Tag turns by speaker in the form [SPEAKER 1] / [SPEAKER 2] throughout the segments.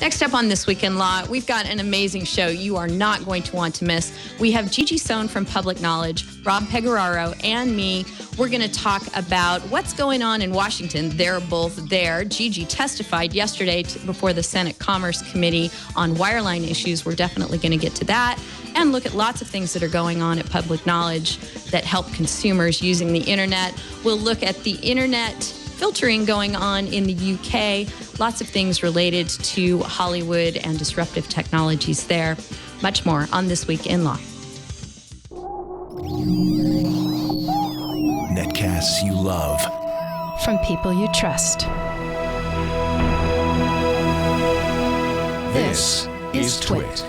[SPEAKER 1] Next up on This Week in Law, we've got an amazing show you are not going to want to miss. We have Gigi Sohn from Public Knowledge, Rob Pegoraro, and me. We're going to talk about what's going on in Washington. They're both there. Gigi testified yesterday before the Senate Commerce Committee on wireline issues. We're definitely going to get to that and look at lots of things that are going on at Public Knowledge that help consumers using the internet. We'll look at the internet filtering going on in the UK, lots of things related to Hollywood and disruptive technologies there. Much more on This Week in Law.
[SPEAKER 2] Netcasts you love.
[SPEAKER 3] From people you trust.
[SPEAKER 2] This is Twit.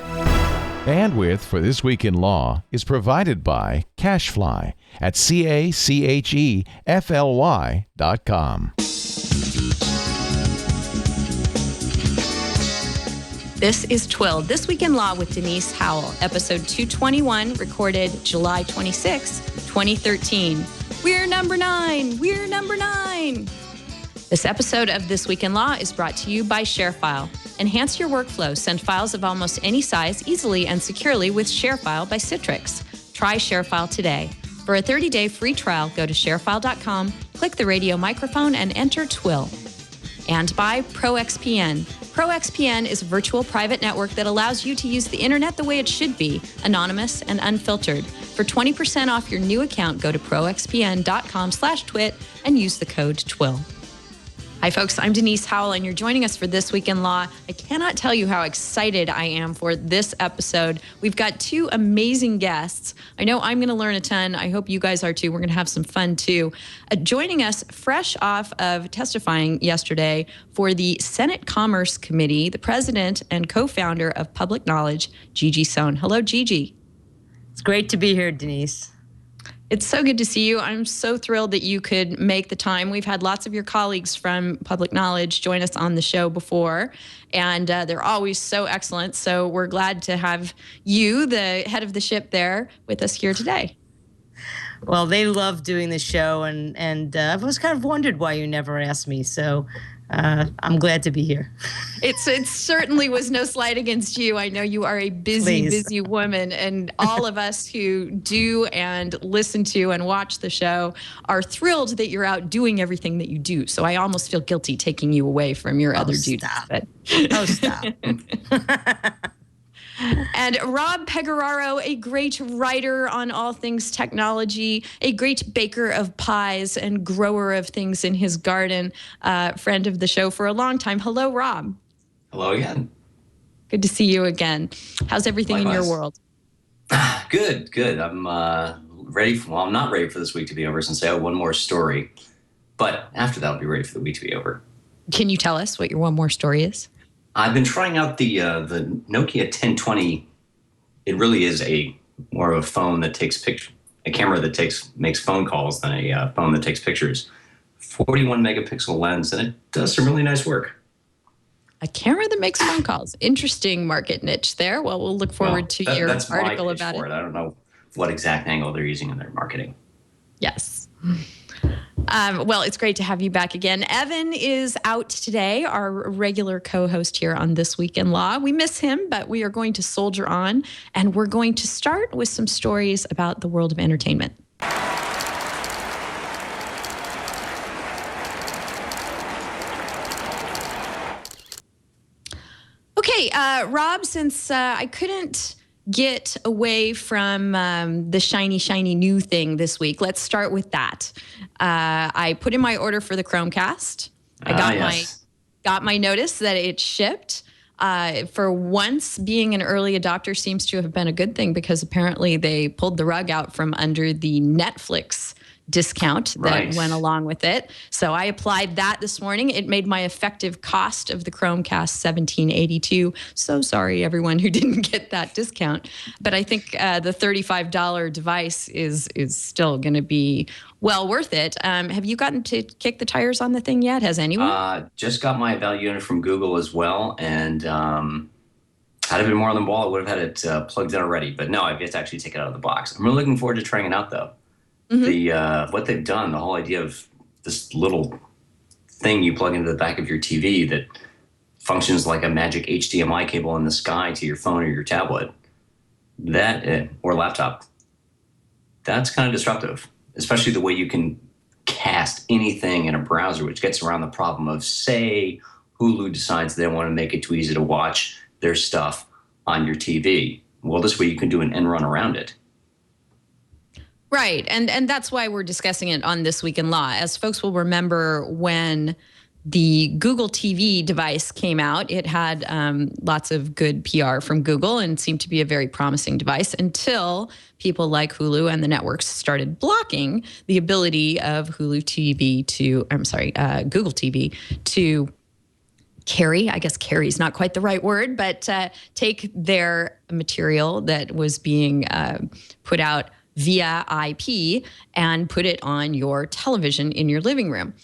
[SPEAKER 4] Bandwidth for This Week in Law is provided by CashFly at CACHEFLY.com.
[SPEAKER 1] This is Twill, This Week in Law with Denise Howell, episode 221, recorded July 26, 2013. We're number 9. We're number 9. This episode of This Week in Law is brought to you by ShareFile. Enhance your workflow. Send files of almost any size easily and securely with ShareFile by Citrix. Try ShareFile today. For a 30-day free trial, go to sharefile.com, click the radio microphone, and enter TWIL. And by ProXPN. ProXPN is a virtual private network that allows you to use the internet the way it should be, anonymous and unfiltered. For 20% off your new account, go to proxpn.com/twit and use the code TWIL. Hi, folks. I'm Denise Howell, and you're joining us for This Week in Law. I cannot tell you how excited I am for this episode. We've got two amazing guests. I know I'm going to learn a ton. I hope you guys are too. We're going to have some fun too. Joining us fresh off of testifying yesterday for the Senate Commerce Committee, the president and co-founder of Public Knowledge, Gigi Sohn. Hello, Gigi.
[SPEAKER 5] It's great to be here, Denise.
[SPEAKER 1] It's so good to see you. I'm so thrilled that you could make the time. We've had lots of your colleagues from Public Knowledge join us on the show before, and they're always so excellent. So we're glad to have you, the head of the ship there, with us here today.
[SPEAKER 5] Well, they love doing the show, and I've always kind of wondered why you never asked me. So I'm glad to be here.
[SPEAKER 1] It certainly was no slight against you. I know you are a busy woman, and all of us who do and listen to and watch the show are thrilled that you're out doing everything that you do. So I almost feel guilty taking you away from your other duties. But
[SPEAKER 5] stop.
[SPEAKER 1] And Rob Pegoraro, a great writer on all things technology, a great baker of pies and grower of things in his garden, friend of the show for a long time. Hello, Rob.
[SPEAKER 6] Hello again.
[SPEAKER 1] Good to see you again. How's everything in your world?
[SPEAKER 6] Good. I'm ready. I'm not ready for this week to be over since I have one more story. But after that, I'll be ready for the week to be over. Can
[SPEAKER 1] you tell us what your one more story is?
[SPEAKER 6] I've been trying out the Nokia 1020. It really is more of a phone that takes a camera that makes phone calls than a phone that takes pictures. 41 megapixel lens, and it does some really nice work.
[SPEAKER 1] A camera that makes phone calls. Interesting market niche there. Well, we'll look forward to your article about it.
[SPEAKER 6] I don't know what exact angle they're using in their marketing.
[SPEAKER 1] Yes. Well, it's great to have you back again. Evan is out today, our regular co-host here on This Week in Law. We miss him, but we are going to soldier on, and we're going to start with some stories about the world of entertainment. Okay, Rob, since I couldn't get away from the shiny new thing this week, let's start with that. I put in my order for the Chromecast. I got my notice that it shipped. For once, being an early adopter seems to have been a good thing because apparently they pulled the rug out from under the Netflix discount that went along with it. So I applied that this morning. It made my effective cost of the Chromecast $17.82. So sorry, everyone who didn't get that discount. But I think the $35 device is still going to be well worth it. Have you gotten to kick the tires on the thing yet? Has anyone?
[SPEAKER 6] Just got my value unit from Google as well. And had it been more on the ball, I would have had it plugged in already. But no, I've yet to actually take it out of the box. I'm really looking forward to trying it out, though. Mm-hmm. What they've done, the whole idea of this little thing you plug into the back of your TV that functions like a magic HDMI cable in the sky to your phone or your tablet, or laptop, that's kind of disruptive, especially the way you can cast anything in a browser, which gets around the problem of, say, Hulu decides they want to make it too easy to watch their stuff on your TV. Well, this way you can do an end run around it.
[SPEAKER 1] Right. And that's why we're discussing it on This Week in Law. As folks will remember, when the Google TV device came out, it had lots of good PR from Google and seemed to be a very promising device until people like Hulu and the networks started blocking the ability of Google TV to carry, I guess carry is not quite the right word, but take their material that was being put out via IP and put it on your television in your living room.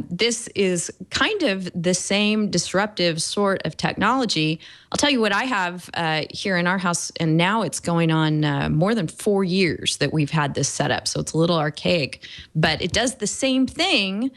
[SPEAKER 1] This is kind of the same disruptive sort of technology. I'll tell you what I have here in our house, and now it's going on more than 4 years that we've had this set up, so it's a little archaic, but it does the same thing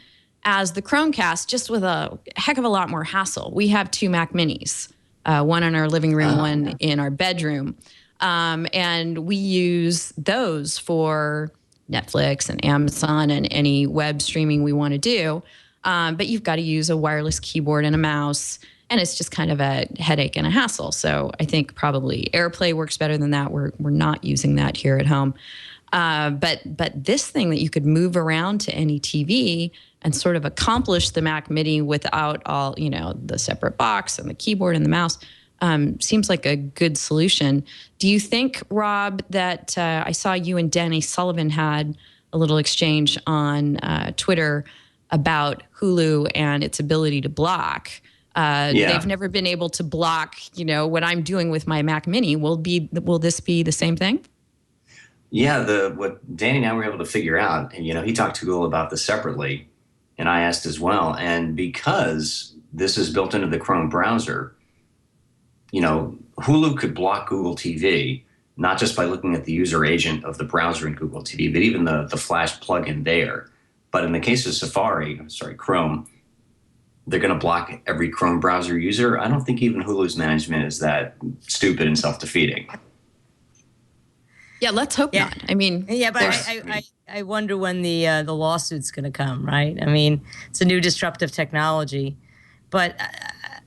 [SPEAKER 1] as the Chromecast, just with a heck of a lot more hassle. We have 2 Mac Minis, one in our living room, one in our bedroom. And we use those for Netflix and Amazon and any web streaming we want to do. But you've got to use a wireless keyboard and a mouse, and it's just kind of a headache and a hassle. So I think probably AirPlay works better than that. We're not using that here at home. But this thing that you could move around to any TV and sort of accomplish the Mac Mini without all, the separate box and the keyboard and the mouse, seems like a good solution. Do you think, Rob, that I saw you and Danny Sullivan had a little exchange on Twitter about Hulu and its ability to block? They've never been able to block, what I'm doing with my Mac Mini. Will this be the same thing?
[SPEAKER 6] Yeah, what Danny and I were able to figure out, and he talked to Google about this separately, and I asked as well. And because this is built into the Chrome browser, Hulu could block Google TV, not just by looking at the user agent of the browser in Google TV, but even the Flash plugin there. But in the case of Chrome, they're going to block every Chrome browser user. I don't think even Hulu's management is that stupid and self-defeating.
[SPEAKER 1] Yeah, let's hope not. I mean,
[SPEAKER 5] but I wonder when the lawsuit's going to come, right? I mean, it's a new disruptive technology, but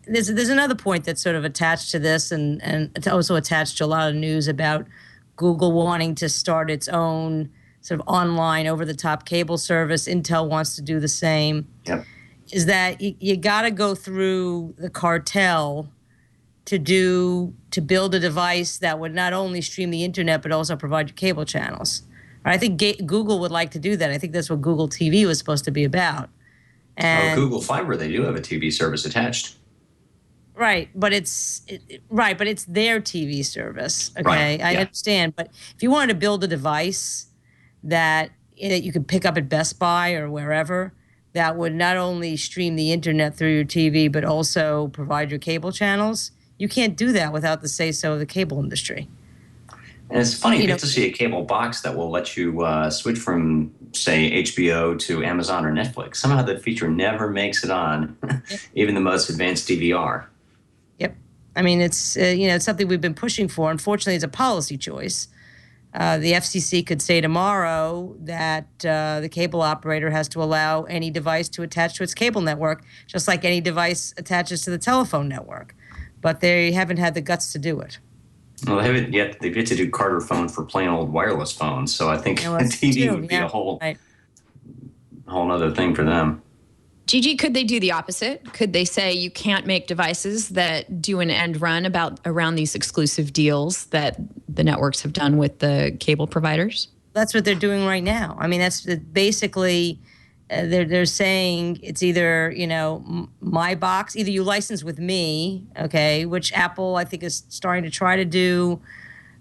[SPEAKER 5] there's another point that's sort of attached to this, and it's also attached to a lot of news about Google wanting to start its own sort of online over-the-top cable service. Intel wants to do the same.
[SPEAKER 6] Yep.
[SPEAKER 5] Is that you got to go through the cartel to build a device that would not only stream the internet but also provide you cable channels. I think Google would like to do that. I think that's what Google TV was supposed to be about. And
[SPEAKER 6] Google Fiber, they do have a TV service attached.
[SPEAKER 5] Right, but it's their TV service. Okay,
[SPEAKER 6] Right,
[SPEAKER 5] I understand. But if you wanted to build a device that you could pick up at Best Buy or wherever, that would not only stream the internet through your TV but also provide your cable channels, you can't do that without the say-so of the cable industry.
[SPEAKER 6] And it's funny, you get to see a cable box that will let you switch from, say, HBO to Amazon or Netflix. Somehow that feature never makes it on, even the most advanced DVR.
[SPEAKER 5] Yep. I mean, it's it's something we've been pushing for. Unfortunately, it's a policy choice. The FCC could say tomorrow that the cable operator has to allow any device to attach to its cable network, just like any device attaches to the telephone network. But they haven't had the guts to do it.
[SPEAKER 6] Well, they haven't yet. They've yet to do Carter phone for plain old wireless phones. So I think TV would be a whole other thing for them.
[SPEAKER 1] Gigi, could they do the opposite? Could they say you can't make devices that do an end run around these exclusive deals that the networks have done with the cable providers?
[SPEAKER 5] That's what they're doing right now. I mean, that's basically they're saying it's either my box, either you license with me, okay, which Apple I think is starting to try to do.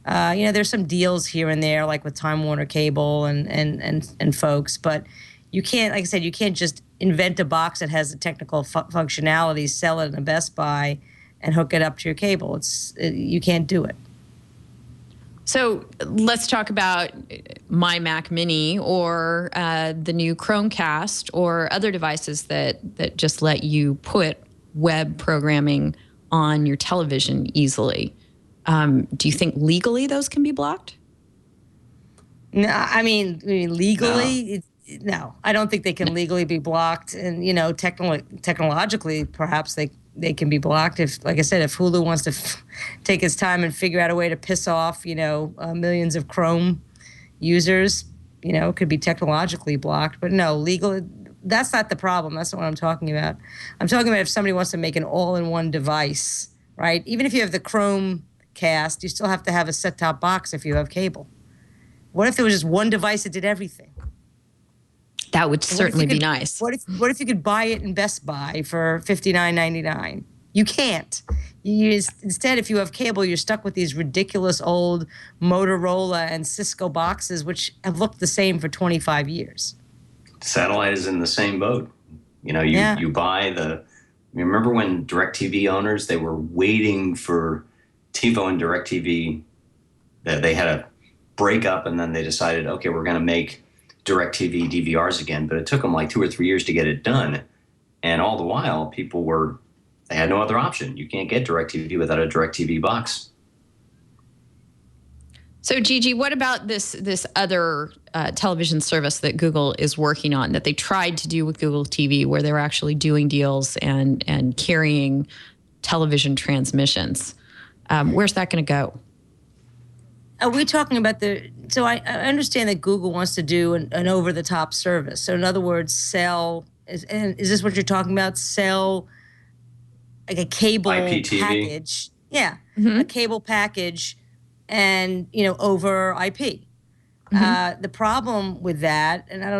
[SPEAKER 5] There's some deals here and there, like with Time Warner Cable and folks, but you can't, like I said, you can't just invent a box that has the technical functionality, sell it in a Best Buy, and hook it up to your cable. You can't do it.
[SPEAKER 1] So let's talk about my Mac Mini or the new Chromecast or other devices that just let you put web programming on your television easily. Do you think legally those can be blocked?
[SPEAKER 5] No, I mean legally, no. I don't think they can legally be blocked. And technologically, perhaps they can be blocked if, like I said, if Hulu wants to take its time and figure out a way to piss off millions of Chrome users, it could be technologically blocked. But no, legal. That's not the problem. That's not what I'm talking about. I'm talking about if somebody wants to make an all-in-one device, right? Even if you have the Chromecast, you still have to have a set-top box if you have cable. What if there was just one device that did everything?
[SPEAKER 1] That would certainly be nice.
[SPEAKER 5] What if you could buy it in Best Buy for $59.99? You can't. Instead, if you have cable, you're stuck with these ridiculous old Motorola and Cisco boxes, which have looked the same for 25 years.
[SPEAKER 6] Satellite is in the same boat. You buy remember when DirecTV owners, they were waiting for TiVo and DirecTV, that they had a breakup, and then they decided, okay, we're going to make DirecTV DVRs again, but it took them like 2 or 3 years to get it done. And all the while, they had no other option. You can't get DirecTV without a DirecTV box.
[SPEAKER 1] So, Gigi, what about this other television service that Google is working on that they tried to do with Google TV, where they were actually doing deals and carrying television transmissions? Where's that going to go?
[SPEAKER 5] Are we talking about so I understand that Google wants to do an over-the-top service. So in other words, is this what you're talking about? Sell like a cable
[SPEAKER 6] IPTV
[SPEAKER 5] package. Yeah, a cable package and, over IP. The problem with that, and I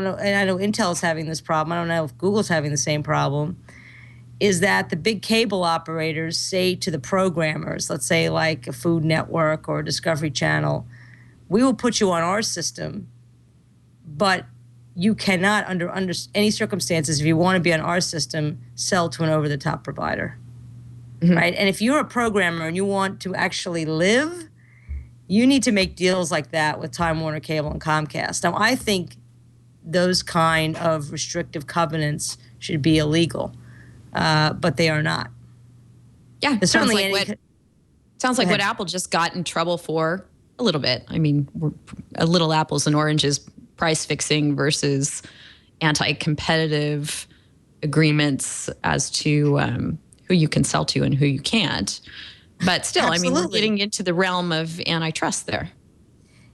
[SPEAKER 5] know Intel's having this problem, I don't know if Google's having the same problem, is that the big cable operators say to the programmers, let's say like a Food Network or Discovery Channel, we will put you on our system, but you cannot, under any circumstances, if you want to be on our system, sell to an over-the-top provider, right? And if you're a programmer and you want to actually live, you need to make deals like that with Time Warner Cable and Comcast. Now, I think those kind of restrictive covenants should be illegal. But they are not.
[SPEAKER 1] Yeah, it sounds like what Apple just got in trouble for a little bit. I mean, a little apples and oranges, price fixing versus anti-competitive agreements as to who you can sell to and who you can't. But still,
[SPEAKER 5] Absolutely.
[SPEAKER 1] I mean, we're getting into the realm of antitrust there.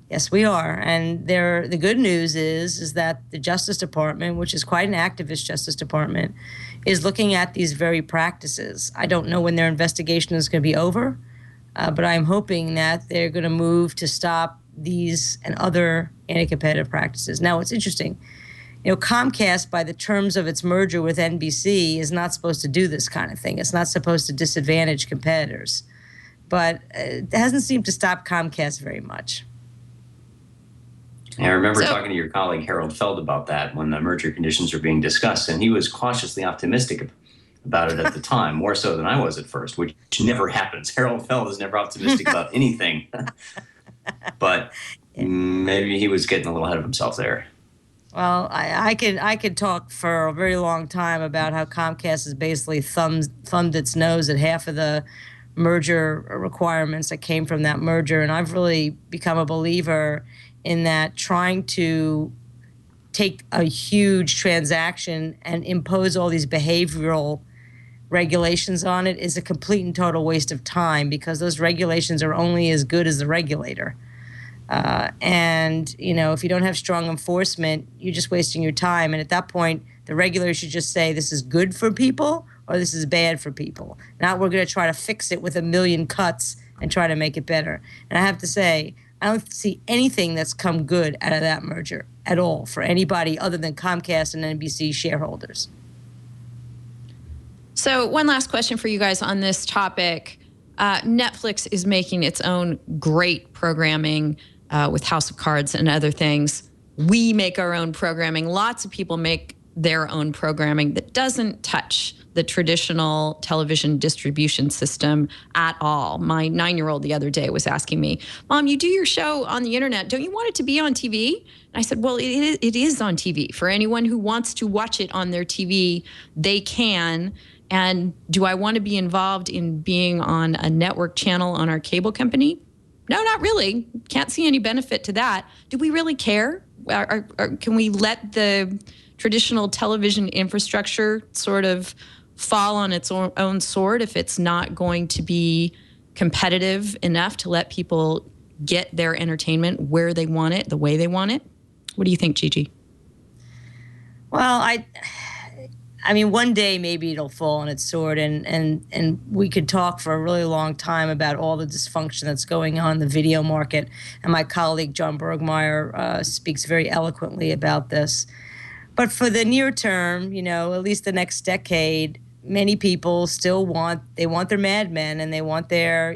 [SPEAKER 5] Yes, we are. And the good news is that the Justice Department, which is quite an activist Justice Department, is looking at these very practices. I don't know when their investigation is going to be over, but I'm hoping that they're going to move to stop these and other anti-competitive practices. Now, it's interesting. Comcast, by the terms of its merger with NBC, is not supposed to do this kind of thing. It's not supposed to disadvantage competitors. But it hasn't seemed to stop Comcast very much.
[SPEAKER 6] I remember talking to your colleague Harold Feld about that when the merger conditions were being discussed, and he was cautiously optimistic about it at the time, more so than I was at first, which never happens. Harold Feld is never optimistic about anything. But maybe he was getting a little ahead of himself there.
[SPEAKER 5] Well, I could talk for a very long time about how Comcast has basically thumbed its nose at half of the merger requirements that came from that merger, and I've really become a believer in that trying to take a huge transaction and impose all these behavioral regulations on it is a complete and total waste of time, because those regulations are only as good as the regulator. And if you don't have strong enforcement, you're just wasting your time. And at that point, the regulator should just say, this is good for people or this is bad for people. Not we're going to try to fix it with a million cuts and try to make it better. And I have to say, I don't see anything that's come good out of that merger at all for anybody other than Comcast and NBC shareholders.
[SPEAKER 1] So one last question for you guys on this topic. Netflix is making its own great programming with House of Cards and other things. We make our own programming. Lots of people make their own programming that doesn't touch the traditional television distribution system at all. My 9-year-old the other day was asking me, Mom, you do your show on the internet. Don't you want it to be on TV? And I said, well, it is on TV. For anyone who wants to watch it on their TV, they can. And do I want to be involved in being on a network channel on our cable company? No, not really. Can't see any benefit to that. Do we really care? Can we let the traditional television infrastructure sort of fall on its own sword if it's not going to be competitive enough to let people get their entertainment where they want it, the way they want it? What do you think, Gigi?
[SPEAKER 5] Well, I mean, one day maybe it'll fall on its sword, and we could talk for a really long time about all the dysfunction that's going on in the video market. And my colleague John Bergmeyer speaks very eloquently about this. But for the near term, at least the next decade, many people still want their Mad Men, and they want their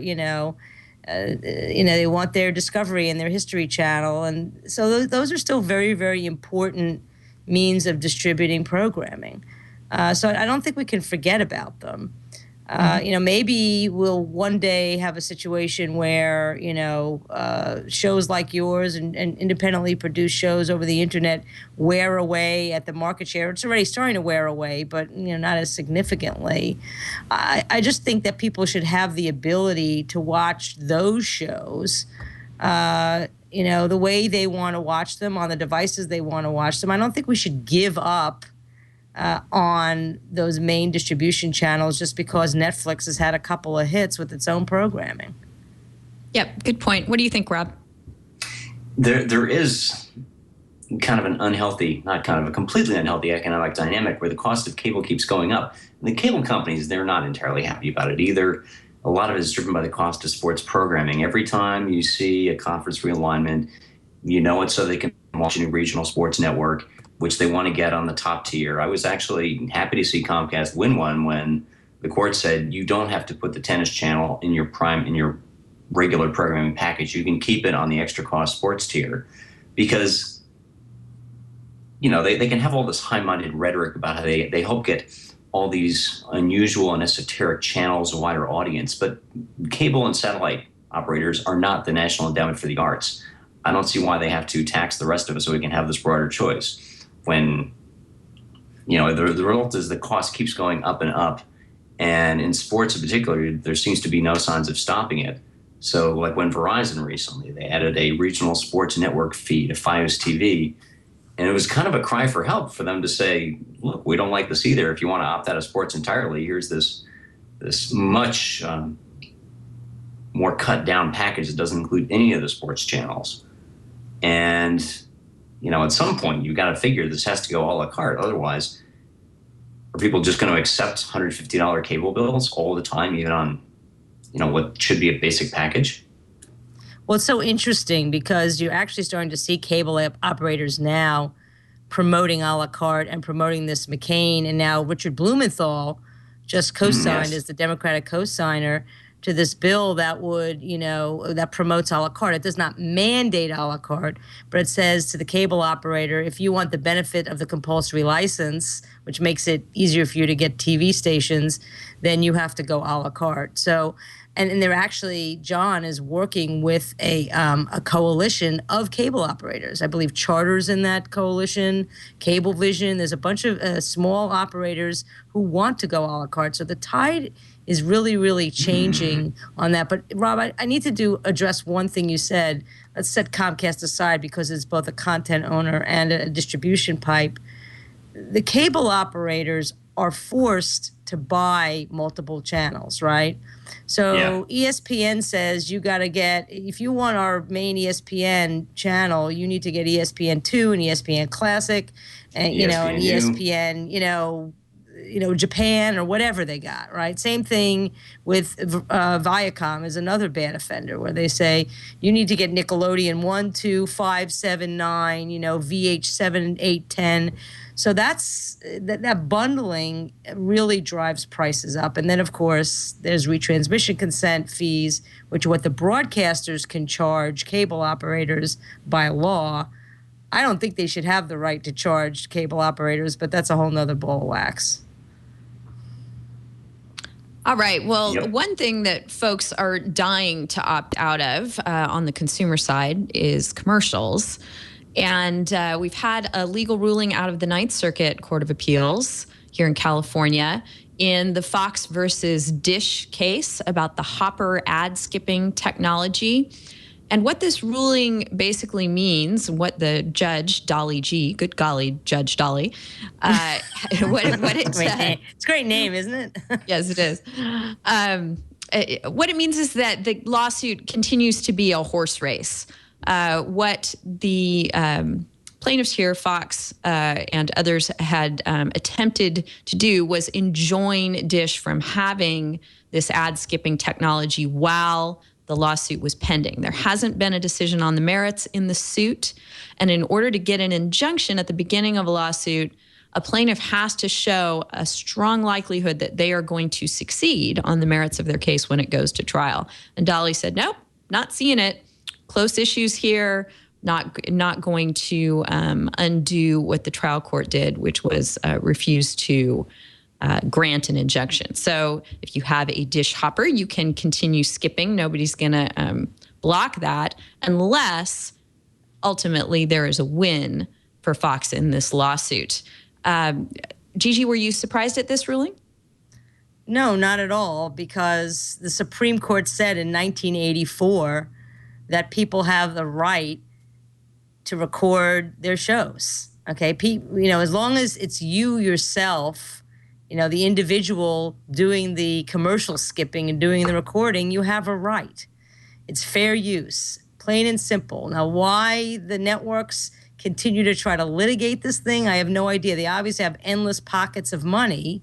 [SPEAKER 5] they want their Discovery and their History Channel, and so those are still very, very important means of distributing programming. So I don't think we can forget about them. Maybe we'll one day have a situation where, shows like yours and independently produced shows over the internet wear away at the market share. It's already starting to wear away, but, not as significantly. I just think that people should have the ability to watch those shows, the way they want to watch them on the devices they want to watch them. I don't think we should give up on those main distribution channels just because Netflix has had a couple of hits with its own programming.
[SPEAKER 1] Yep, good point. What do you think, Rob?
[SPEAKER 6] There is kind of an unhealthy, not kind of a completely unhealthy economic dynamic where the cost of cable keeps going up. And the cable companies, they're not entirely happy about it either. A lot of it is driven by the cost of sports programming. Every time you see a conference realignment, it's so they can watch a new regional sports network, which they want to get on the top tier. I was actually happy to see Comcast win one when the court said you don't have to put the tennis channel in your regular programming package. You can keep it on the extra cost sports tier because, they can have all this high-minded rhetoric about how they help get all these unusual and esoteric channels a wider audience. But cable and satellite operators are not the National Endowment for the Arts. I don't see why they have to tax the rest of us so we can have this broader choice. When, the result is the cost keeps going up and up. And in sports in particular, there seems to be no signs of stopping it. So like when Verizon recently, they added a regional sports network fee to Fios TV. And it was kind of a cry for help for them to say, look, we don't like this either. If you want to opt out of sports entirely, here's this much more cut down package that doesn't include any of the sports channels. And at some point, you've got to figure this has to go a la carte. Otherwise, are people just going to accept $150 cable bills all the time, even on, what should be a basic package?
[SPEAKER 5] Well, it's so interesting because you're actually starting to see cable operators now promoting a la carte and promoting this McCain. And now Richard Blumenthal just co-signed as the Democratic co-signer to this bill that would, that promotes a la carte. It does not mandate a la carte, but it says to the cable operator, if you want the benefit of the compulsory license, which makes it easier for you to get TV stations, then you have to go a la carte. So, and they're actually, John is working with a coalition of cable operators. I believe Charter's in that coalition, Cablevision. There's a bunch of small operators who want to go a la carte. So the tide is really, really changing on that. But Rob, I need to address one thing you said. Let's set Comcast aside because it's both a content owner and a distribution pipe. The cable operators are forced to buy multiple channels, right? So ESPN says you got to get, if you want our main ESPN channel, you need to get ESPN2 and ESPN Classic and, and ESPN, Japan or whatever they got, right? Same thing with Viacom is another bad offender where they say you need to get Nickelodeon 1, 2, 5, 7, 9, VH 7, 8, 10. So that bundling really drives prices up. And then, of course, there's retransmission consent fees, which are what the broadcasters can charge cable operators by law. I don't think they should have the right to charge cable operators, but that's a whole nother ball of wax.
[SPEAKER 1] All right. Well, one thing that folks are dying to opt out of on the consumer side is commercials. And we've had a legal ruling out of the Ninth Circuit Court of Appeals here in California in the Fox versus Dish case about the Hopper ad skipping technology. And what this ruling basically means, what the judge, Dolly G, good golly, Judge Dolly, what it said.
[SPEAKER 5] It's a great name, isn't it?
[SPEAKER 1] Yes, it is. What it means is that the lawsuit continues to be a horse race. What the plaintiffs here, Fox and others, had attempted to do was enjoin Dish from having this ad skipping technology while the lawsuit was pending. There hasn't been a decision on the merits in the suit. And in order to get an injunction at the beginning of a lawsuit, a plaintiff has to show a strong likelihood that they are going to succeed on the merits of their case when it goes to trial. And Dolly said, nope, not seeing it. Close issues here. Not going to undo what the trial court did, which was refuse to grant an injunction. So if you have a dish hopper, you can continue skipping. Nobody's going to block that unless ultimately there is a win for Fox in this lawsuit. Gigi, were you surprised at this ruling?
[SPEAKER 5] No, not at all, because the Supreme Court said in 1984 that people have the right to record their shows. Okay, as long as it's you yourself, the individual doing the commercial skipping and doing the recording, you have a right. It's fair use, plain and simple. Now, why the networks continue to try to litigate this thing, I have no idea. They obviously have endless pockets of money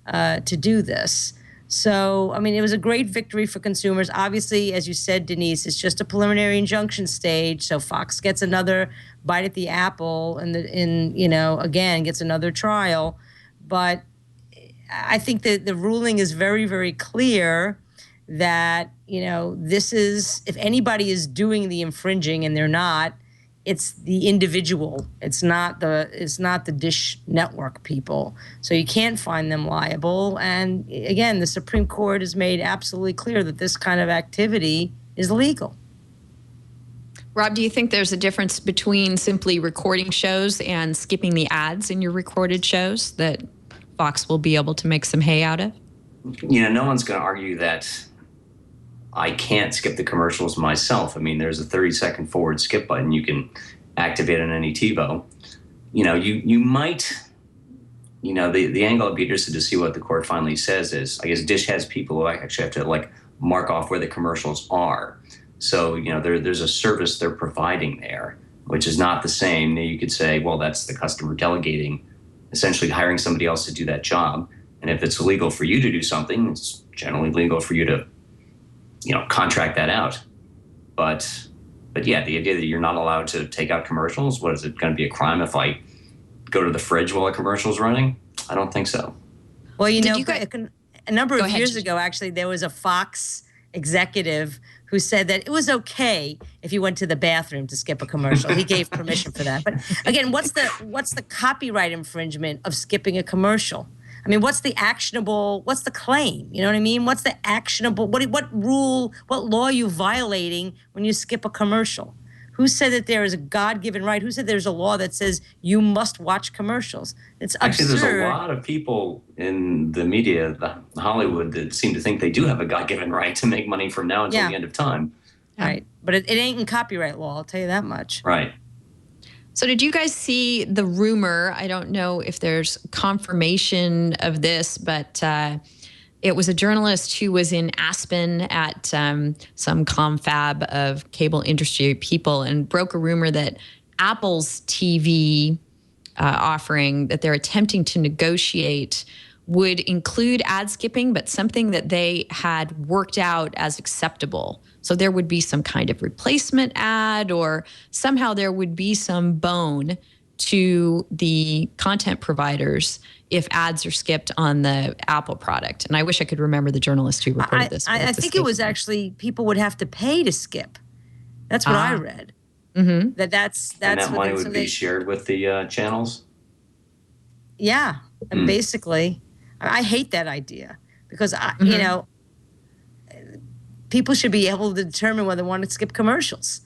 [SPEAKER 5] to do this. So, it was a great victory for consumers. Obviously, as you said, Denise, it's just a preliminary injunction stage. So Fox gets another bite at the apple and again, gets another trial. But I think that the ruling is very, very clear that, this is, if anybody is doing the infringing and they're not, it's the individual. It's not the Dish Network people. So you can't find them liable. And again, the Supreme Court has made absolutely clear that this kind of activity is legal.
[SPEAKER 1] Rob, do you think there's a difference between simply recording shows and skipping the ads in your recorded shows that Fox will be able to make some hay out of?
[SPEAKER 6] No one's going to argue that I can't skip the commercials myself. There's a 30-second forward skip button you can activate on any TiVo. You might, the angle I'd be interested to see what the court finally says is, I guess Dish has people who actually have to mark off where the commercials are. So, there's a service they're providing there, which is not the same. You could say, well, that's the customer delegating, essentially hiring somebody else to do that job. And if it's illegal for you to do something, it's generally legal for you to contract that out. But yeah, the idea that you're not allowed to take out commercials, what is it going to be a crime if I go to the fridge while a commercial's running? I don't think so.
[SPEAKER 5] Well, a number of years ago, actually, there was a Fox executive who said that it was okay if you went to the bathroom to skip a commercial. He gave permission for that. But again, what's the copyright infringement of skipping a commercial? What's the claim? You know what I mean? What's the actionable, what rule, what law are you violating when you skip a commercial? Who said that there is a God-given right? Who said there's a law that says you must watch commercials? It's absurd.
[SPEAKER 6] Actually, there's a lot of people in the media, Hollywood, that seem to think they do have a God-given right to make money from now until the end of time.
[SPEAKER 5] Right. But it ain't in copyright law, I'll tell you that much.
[SPEAKER 6] Right.
[SPEAKER 1] So did you guys see the rumor? I don't know if there's confirmation of this, but it was a journalist who was in Aspen at some confab of cable industry people and broke a rumor that Apple's TV offering that they're attempting to negotiate would include ad skipping, but something that they had worked out as acceptable. So there would be some kind of replacement ad, or somehow there would be some bone to the content providers if ads are skipped on the Apple product. And I wish I could remember the journalist who reported this.
[SPEAKER 5] I think it was actually people would have to pay to skip. That's what I read.
[SPEAKER 1] Mm-hmm.
[SPEAKER 5] That's
[SPEAKER 6] and that money would be shared with the channels?
[SPEAKER 5] Yeah. And basically, I hate that idea because, people should be able to determine whether they want to skip commercials.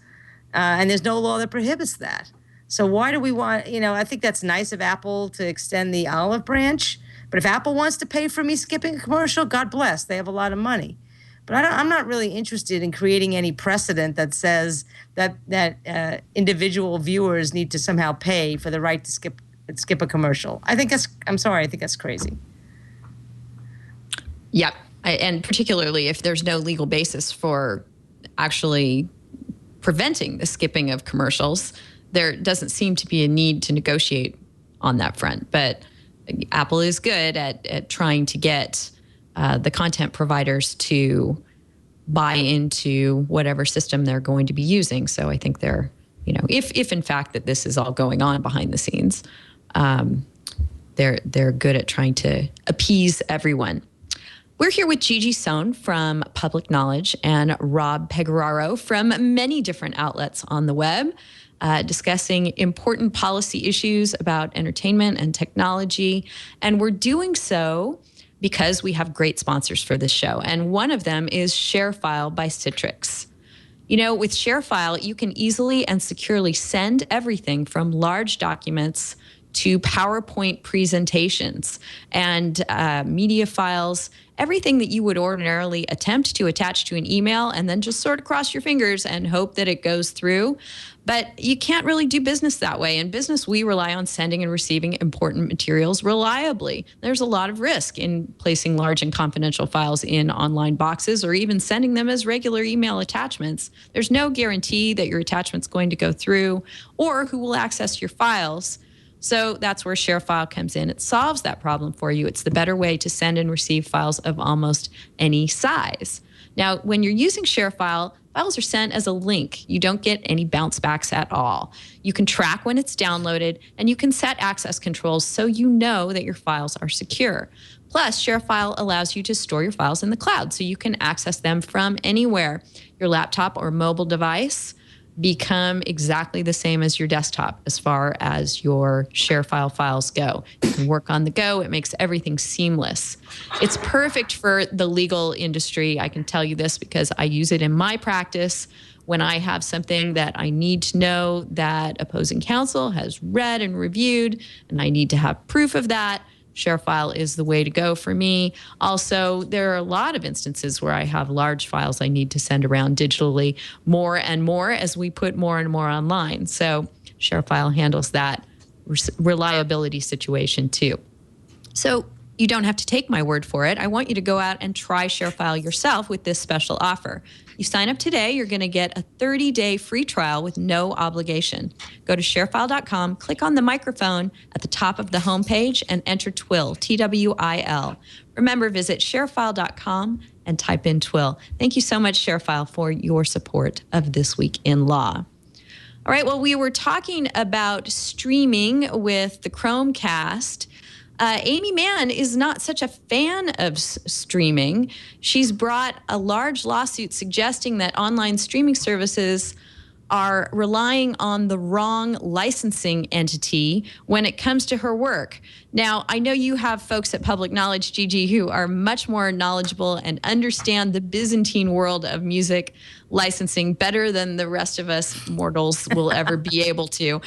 [SPEAKER 5] And there's no law that prohibits that. So why do we want, I think that's nice of Apple to extend the olive branch, But if Apple wants to pay for me skipping a commercial, God bless. They have a lot of money. But I'm not really interested in creating any precedent that says that individual viewers need to somehow pay for the right to skip a commercial. I think that's crazy.
[SPEAKER 1] Yep. And particularly if there's no legal basis for actually preventing the skipping of commercials, there doesn't seem to be a need to negotiate on that front. But Apple is good at trying to get the content providers to buy into whatever system they're going to be using. So I think they're, if in fact that this is all going on behind the scenes, they're good at trying to appease everyone. We're here with Gigi Sohn from Public Knowledge and Rob Pecoraro from many different outlets on the web, discussing important policy issues about entertainment and technology. And we're doing so because we have great sponsors for this show. And one of them is ShareFile by Citrix. With ShareFile, you can easily and securely send everything from large documents to PowerPoint presentations and media files, everything that you would ordinarily attempt to attach to an email and then just sort of cross your fingers and hope that it goes through. But you can't really do business that way. In business, we rely on sending and receiving important materials reliably. There's a lot of risk in placing large and confidential files in online boxes or even sending them as regular email attachments. There's no guarantee that your attachment's going to go through or who will access your files. So that's where ShareFile comes in. It solves that problem for you. It's the better way to send and receive files of almost any size. Now, when you're using ShareFile, files are sent as a link. You don't get any bounce backs at all. You can track when it's downloaded, and you can set access controls so you know that your files are secure. Plus, ShareFile allows you to store your files in the cloud so you can access them from anywhere. Your laptop or mobile device become exactly the same as your desktop as far as your ShareFile files go. You can work on the go. It makes everything seamless. It's perfect for the legal industry. I can tell you this because I use it in my practice when I have something that I need to know that opposing counsel has read and reviewed, and I need to have proof of that. ShareFile is the way to go for me. Also, there are a lot of instances where I have large files I need to send around digitally more and more as we put more and more online. So ShareFile handles that reliability situation too. So you don't have to take my word for it. I want you to go out and try ShareFile yourself with this special offer. You sign up today, you're going to get a 30-day free trial with no obligation. Go to sharefile.com, click on the microphone at the top of the homepage, and enter TWIL, T-W-I-L. Remember, visit sharefile.com and type in TWIL. Thank you so much, ShareFile, for your support of This Week in Law. All right, well, we were talking about streaming with the Chromecast. Amy Mann is not such a fan of streaming. She's brought a large lawsuit suggesting that online streaming services are relying on the wrong licensing entity when it comes to her work. Now, I know you have folks at Public Knowledge, Gigi, who are much more knowledgeable and understand the Byzantine world of music licensing better than the rest of us mortals will ever be able to.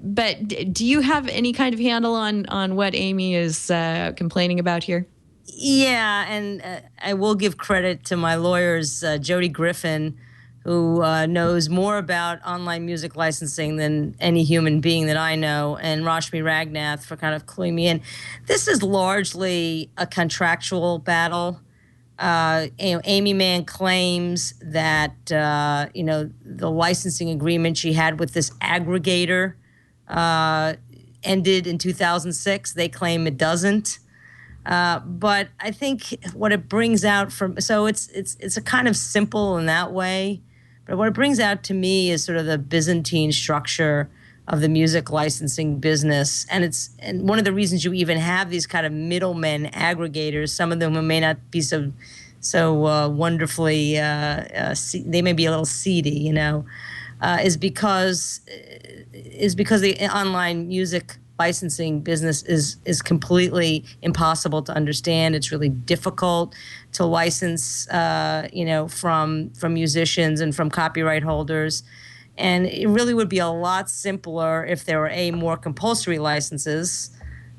[SPEAKER 1] But do you have any kind of handle on what Amy is complaining about here?
[SPEAKER 5] Yeah, and I will give credit to my lawyers, Jody Griffin, who knows more about online music licensing than any human being that I know, and Rashmi Ragnath for kind of cluing me in. This is largely a contractual battle. Amy Mann claims that the licensing agreement she had with this aggregator ended in 2006. They claim it doesn't. But I think what it brings out it's a kind of simple in that way. But what it brings out to me is sort of the Byzantine structure of the music licensing business. And one of the reasons you even have these kind of middlemen aggregators, some of them who may not be so wonderfully, they may be a little seedy, is because the online music licensing business is completely impossible to understand. It's really difficult to license, from musicians and from copyright holders. And it really would be a lot simpler if there were more compulsory licenses,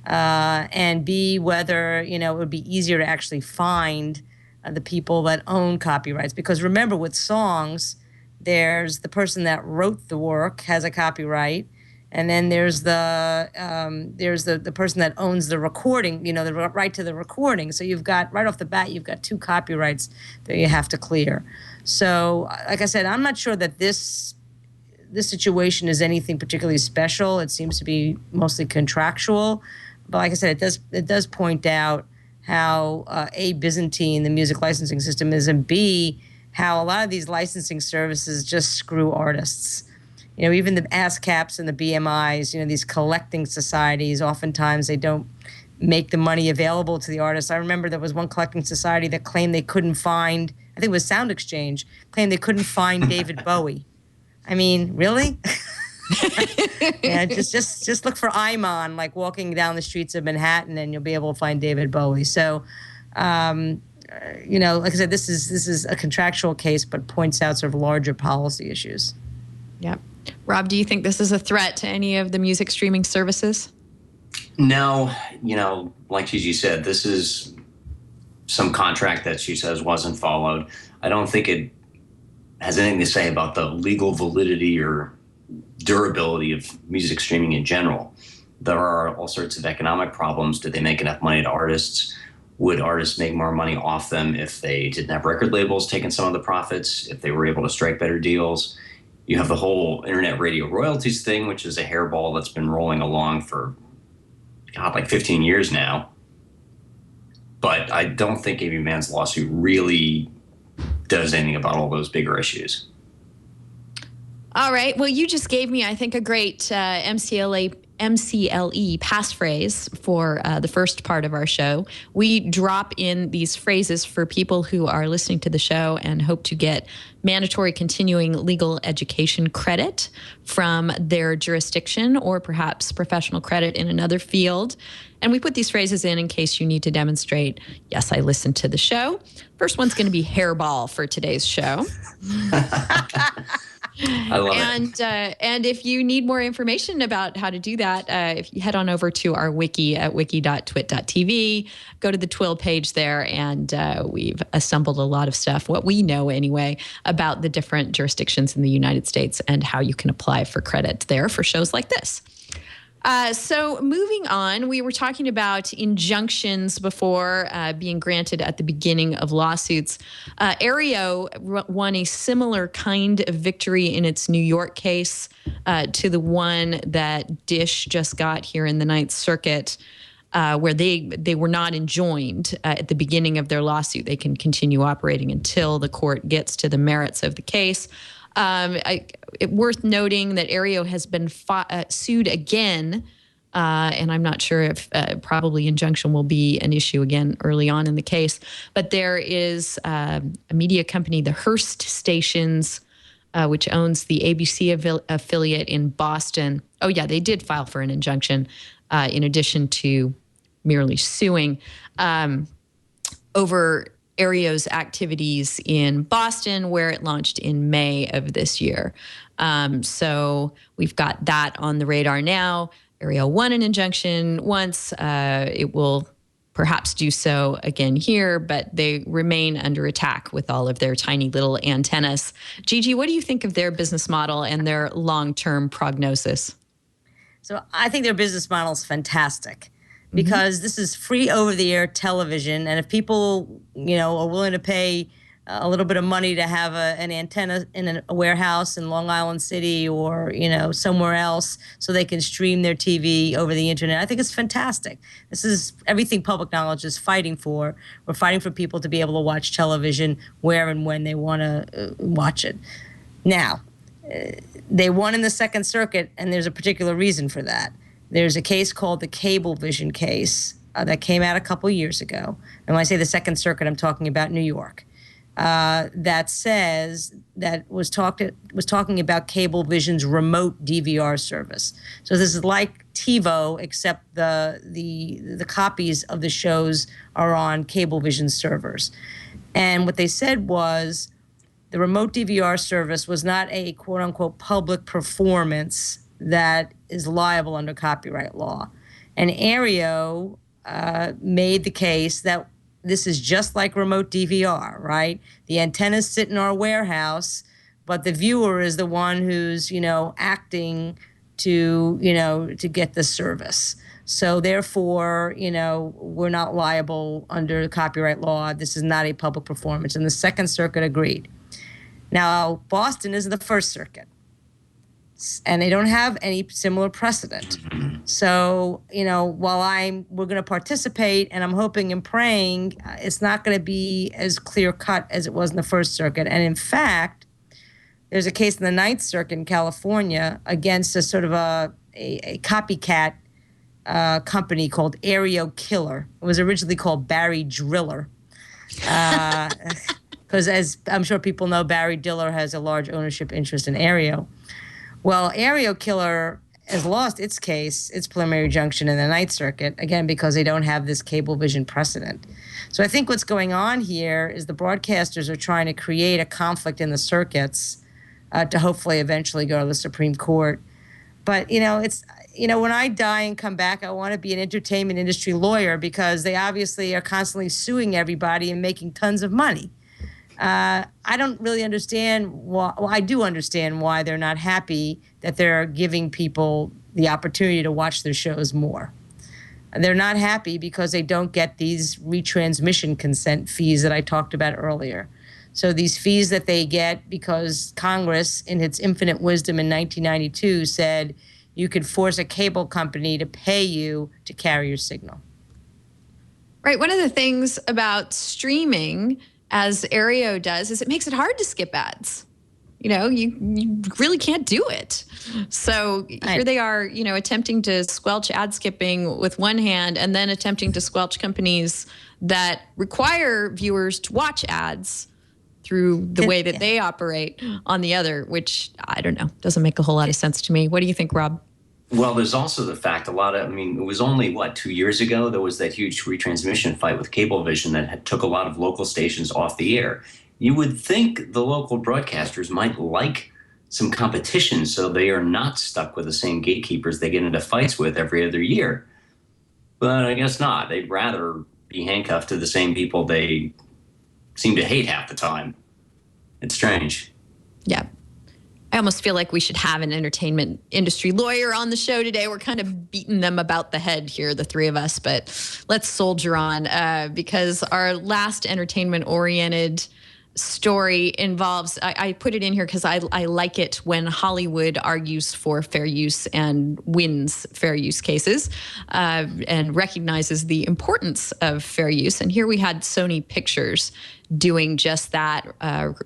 [SPEAKER 5] and B, whether, it would be easier to actually find the people that own copyrights. Because remember, with songs, there's the person that wrote the work has a copyright, and then there's the person that owns the recording, the right to the recording. So you've got, right off the bat, you've got two copyrights that you have to clear. So, like I said, I'm not sure that this situation is anything particularly special. It seems to be mostly contractual. But like I said, it does point out how A, Byzantine the music licensing system is, and B, how a lot of these licensing services just screw artists. Even the ASCAPs and the BMIs, these collecting societies, oftentimes they don't make the money available to the artists. I remember there was one collecting society that claimed they couldn't find, I think it was Sound Exchange, claimed they couldn't find David Bowie. I mean, really? Yeah, just look for Iman, like walking down the streets of Manhattan, and you'll be able to find David Bowie. So, like I said, this is a contractual case, but points out sort of larger policy issues.
[SPEAKER 1] Yep. Rob, do you think this is a threat to any of the music streaming services?
[SPEAKER 6] No, like Gigi said, this is some contract that she says wasn't followed. I don't think it has anything to say about the legal validity or durability of music streaming in general. There are all sorts of economic problems. Did they make enough money to artists? Would artists make more money off them if they didn't have record labels taking some of the profits, if they were able to strike better deals? You have the whole internet radio royalties thing, which is a hairball that's been rolling along for, like 15 years now. But I don't think Amy Mann's lawsuit really does anything about all those bigger issues.
[SPEAKER 1] All right. Well, you just gave me, I think, a great MCLE passphrase for the first part of our show. We drop in these phrases for people who are listening to the show and hope to get mandatory continuing legal education credit from their jurisdiction, or perhaps professional credit in another field. And we put these phrases in case you need to demonstrate, yes, I listened to the show. First one's going to be hairball for today's show.
[SPEAKER 6] I love it.
[SPEAKER 1] And if you need more information about how to do that, if you head on over to our wiki at wiki.twit.tv, go to the Twill page there, and we've assembled a lot of stuff, what we know anyway, about the different jurisdictions in the United States and how you can apply for credit there for shows like this. So moving on, we were talking about injunctions before being granted at the beginning of lawsuits. Aereo won a similar kind of victory in its New York case to the one that Dish just got here in the Ninth Circuit, where they were not enjoined at the beginning of their lawsuit. They can continue operating until the court gets to the merits of the case. Worth noting that Aereo has been sued again, and I'm not sure if probably injunction will be an issue again early on in the case. But there is a media company, the Hearst Stations, which owns the ABC affiliate in Boston. Oh, yeah, they did file for an injunction in addition to merely suing over Aereo's activities in Boston, where it launched in May of this year. So we've got that on the radar now. Aereo won an injunction once. It will perhaps do so again here, but they remain under attack with all of their tiny little antennas. Gigi, what do you think of their business model and their long-term prognosis?
[SPEAKER 5] So I think their business model is fantastic, because this is free over-the-air television, and if people, are willing to pay a little bit of money to have an antenna in a warehouse in Long Island City or, somewhere else, so they can stream their TV over the internet, I think it's fantastic. This is everything public knowledge is fighting for. We're fighting for people to be able to watch television where and when they want to watch it. Now, they won in the Second Circuit, and there's a particular reason for that. There's a case called the Cablevision case that came out a couple years ago. And when I say the Second Circuit, I'm talking about New York. That was talking about Cablevision's remote DVR service. So this is like TiVo, except the copies of the shows are on Cablevision servers. And what they said was the remote DVR service was not a quote-unquote public performance that is liable under copyright law. And Aereo made the case that this is just like remote DVR, right? The antennas sit in our warehouse, but the viewer is the one who's, acting to get the service. So therefore, we're not liable under copyright law. This is not a public performance. And the Second Circuit agreed. Now, Boston is the First Circuit, and they don't have any similar precedent. So, while we're going to participate, and I'm hoping and praying, it's not going to be as clear cut as it was in the First Circuit. And in fact, there's a case in the Ninth Circuit in California against a sort of a copycat company called Aereo Killer. It was originally called Barry Driller. Because as I'm sure people know, Barry Diller has a large ownership interest in Aereo. Well, Aereo Killer has lost its case, its preliminary injunction in the Ninth Circuit, again, because they don't have this Cablevision precedent. So I think what's going on here is the broadcasters are trying to create a conflict in the circuits to hopefully eventually go to the Supreme Court. But, it's, when I die and come back, I want to be an entertainment industry lawyer because they obviously are constantly suing everybody and making tons of money. I don't really understand why. Well, I do understand why they're not happy that they're giving people the opportunity to watch their shows more. They're not happy because they don't get these retransmission consent fees that I talked about earlier. So these fees that they get because Congress, in its infinite wisdom in 1992, said you could force a cable company to pay you to carry your signal.
[SPEAKER 1] Right. One of the things about streaming, as Aereo does, is it makes it hard to skip ads. You really can't do it. So here they are, attempting to squelch ad skipping with one hand and then attempting to squelch companies that require viewers to watch ads through the way that they operate on the other, which, I don't know, doesn't make a whole lot of sense to me. What do you think, Rob?
[SPEAKER 6] Well, there's also the fact it was only, 2 years ago, there was that huge retransmission fight with Cablevision that took a lot of local stations off the air. You would think the local broadcasters might like some competition so they are not stuck with the same gatekeepers they get into fights with every other year. But I guess not. They'd rather be handcuffed to the same people they seem to hate half the time. It's strange.
[SPEAKER 1] Yeah. I almost feel like we should have an entertainment industry lawyer on the show today. We're kind of beating them about the head here, the three of us, but let's soldier on because our last entertainment-oriented story involves, I put it in here because I like it when Hollywood argues for fair use and wins fair use cases and recognizes the importance of fair use. And here we had Sony Pictures doing just that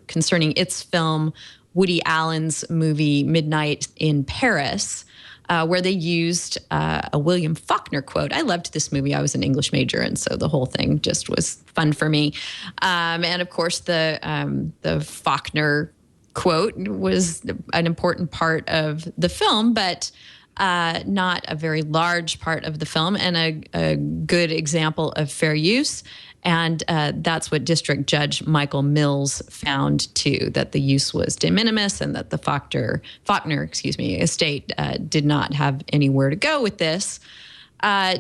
[SPEAKER 1] concerning its film, Woody Allen's movie Midnight in Paris, where they used a William Faulkner quote. I loved this movie. I was an English major, and so the whole thing just was fun for me. And of course, the Faulkner quote was an important part of the film, but not a very large part of the film, and a good example of fair use. And that's what District Judge Michael Mills found too, that the use was de minimis and that the Faulkner estate did not have anywhere to go with this.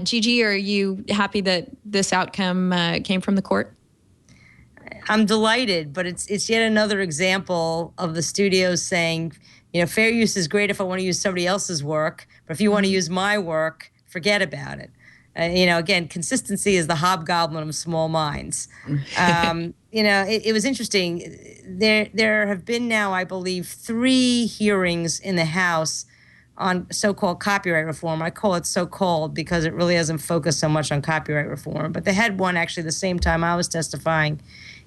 [SPEAKER 1] Gigi, are you happy that this outcome came from the court?
[SPEAKER 5] I'm delighted, but it's yet another example of the studios saying, fair use is great if I want to use somebody else's work, but if you want to use my work, forget about it. Again, consistency is the hobgoblin of small minds. It was interesting. There have been now, I believe, 3 hearings in the House on so-called copyright reform. I call it so-called because it really doesn't focus so much on copyright reform. But they had one actually the same time I was testifying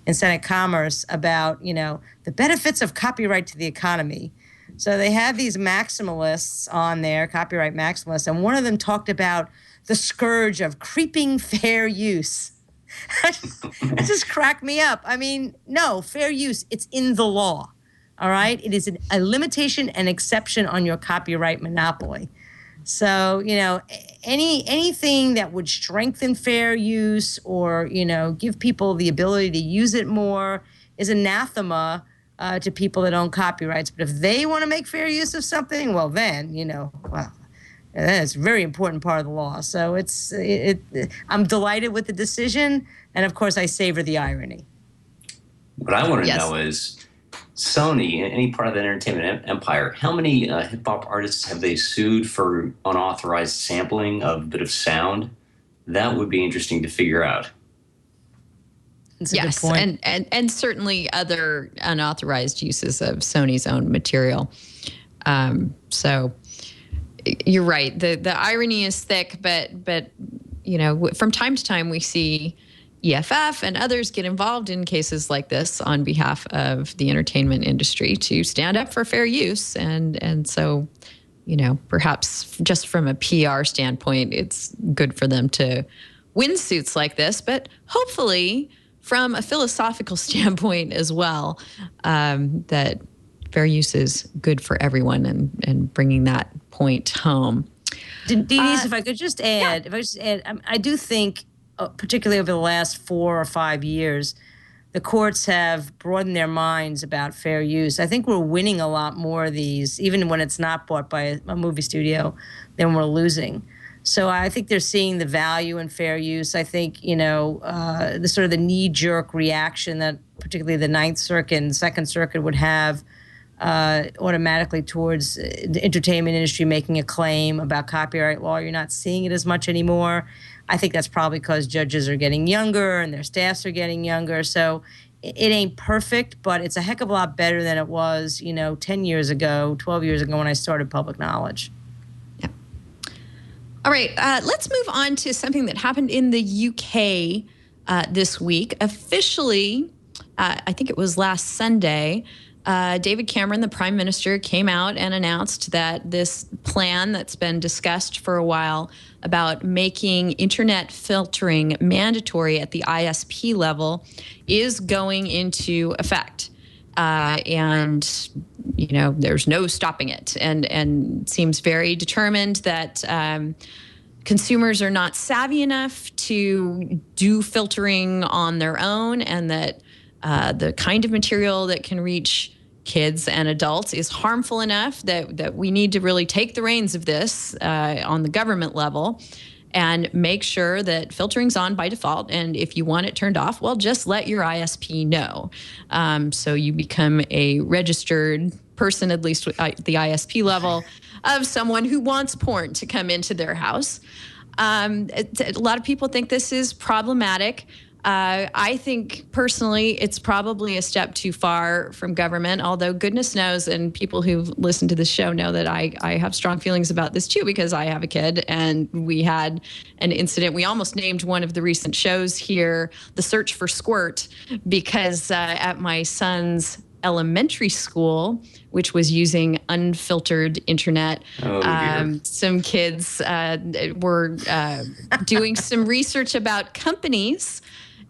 [SPEAKER 5] in Senate Commerce about, the benefits of copyright to the economy. So they had these maximalists on there, copyright maximalists, and one of them talked about the scourge of creeping fair use. It just cracked me up. I mean, no, fair use, it's in the law, all right? It is a limitation and exception on your copyright monopoly. So, anything that would strengthen fair use or, give people the ability to use it more is anathema to people that own copyrights. But if they want to make fair use of something, well, then, And that's a very important part of the law. So I'm delighted with the decision, and of course I savor the irony.
[SPEAKER 6] What I want to
[SPEAKER 1] Yes.
[SPEAKER 6] know is Sony, any part of the entertainment empire, how many hip hop artists have they sued for unauthorized sampling of a bit of sound? That would be interesting to figure out.
[SPEAKER 5] That's a
[SPEAKER 1] Yes,
[SPEAKER 5] good point.
[SPEAKER 1] and certainly other unauthorized uses of Sony's own material. So you're right. The irony is thick, but you know, from time to time we see EFF and others get involved in cases like this on behalf of the entertainment industry to stand up for fair use, and so, you know, perhaps just from a PR standpoint, it's good for them to win suits like this, but hopefully from a philosophical standpoint as well, that fair use is good for everyone, and bringing that point home.
[SPEAKER 5] Denise, if I could just add, I do think, particularly over the last 4 or 5 years, the courts have broadened their minds about fair use. I think we're winning a lot more of these, even when it's not bought by a movie studio, than we're losing. So I think they're seeing the value in fair use. I think, you know, the sort of the knee-jerk reaction that particularly the Ninth Circuit and Second Circuit would have automatically towards the entertainment industry making a claim about copyright law. You're not seeing it as much anymore. I think that's probably because judges are getting younger and their staffs are getting younger. So it ain't perfect, but it's a heck of a lot better than it was, you know, 10 years ago, 12 years ago when I started public knowledge.
[SPEAKER 1] Yeah. All right, let's move on to something that happened in the UK this week. Officially, I think it was last Sunday, David Cameron, the Prime Minister, came out and announced that this plan that's been discussed for a while about making internet filtering mandatory at the ISP level is going into effect. And, you know, there's no stopping it, and seems very determined that consumers are not savvy enough to do filtering on their own, and that the kind of material that can reach kids and adults is harmful enough that we need to really take the reins of this on the government level and make sure that filtering's on by default. And if you want it turned off, well, just let your ISP know. So you become a registered person, at least at the ISP level, of someone who wants porn to come into their house. A lot of people think this is problematic. I think personally it's probably a step too far from government, although goodness knows, and people who've listened to this show know that I have strong feelings about this too, because I have a kid and we had an incident. We almost named one of the recent shows here The Search for Squirt, because at my son's elementary school, which was using unfiltered internet, some kids were doing some research about companies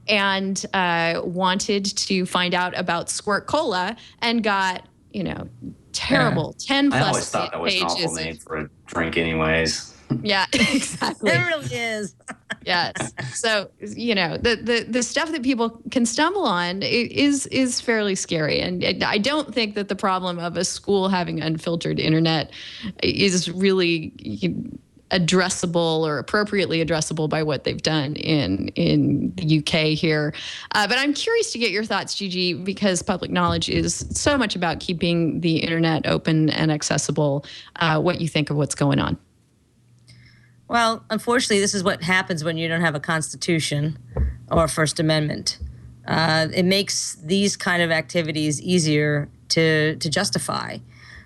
[SPEAKER 1] and wanted to find out about Squirt Cola, and got, you know, terrible 10 plus
[SPEAKER 6] I always thought that was an awful name for a drink anyways.
[SPEAKER 1] Yeah, exactly.
[SPEAKER 5] It really is.
[SPEAKER 1] Yes. So, you know, the stuff that people can stumble on is fairly scary. And I don't think that the problem of a school having unfiltered internet is really addressable or appropriately addressable by what they've done in the UK here. But I'm curious to get your thoughts, Gigi, because public knowledge is so much about keeping the internet open and accessible. What you think of what's going on?
[SPEAKER 5] Well, unfortunately, this is what happens when you don't have a Constitution or a First Amendment. It makes these kind of activities easier to justify.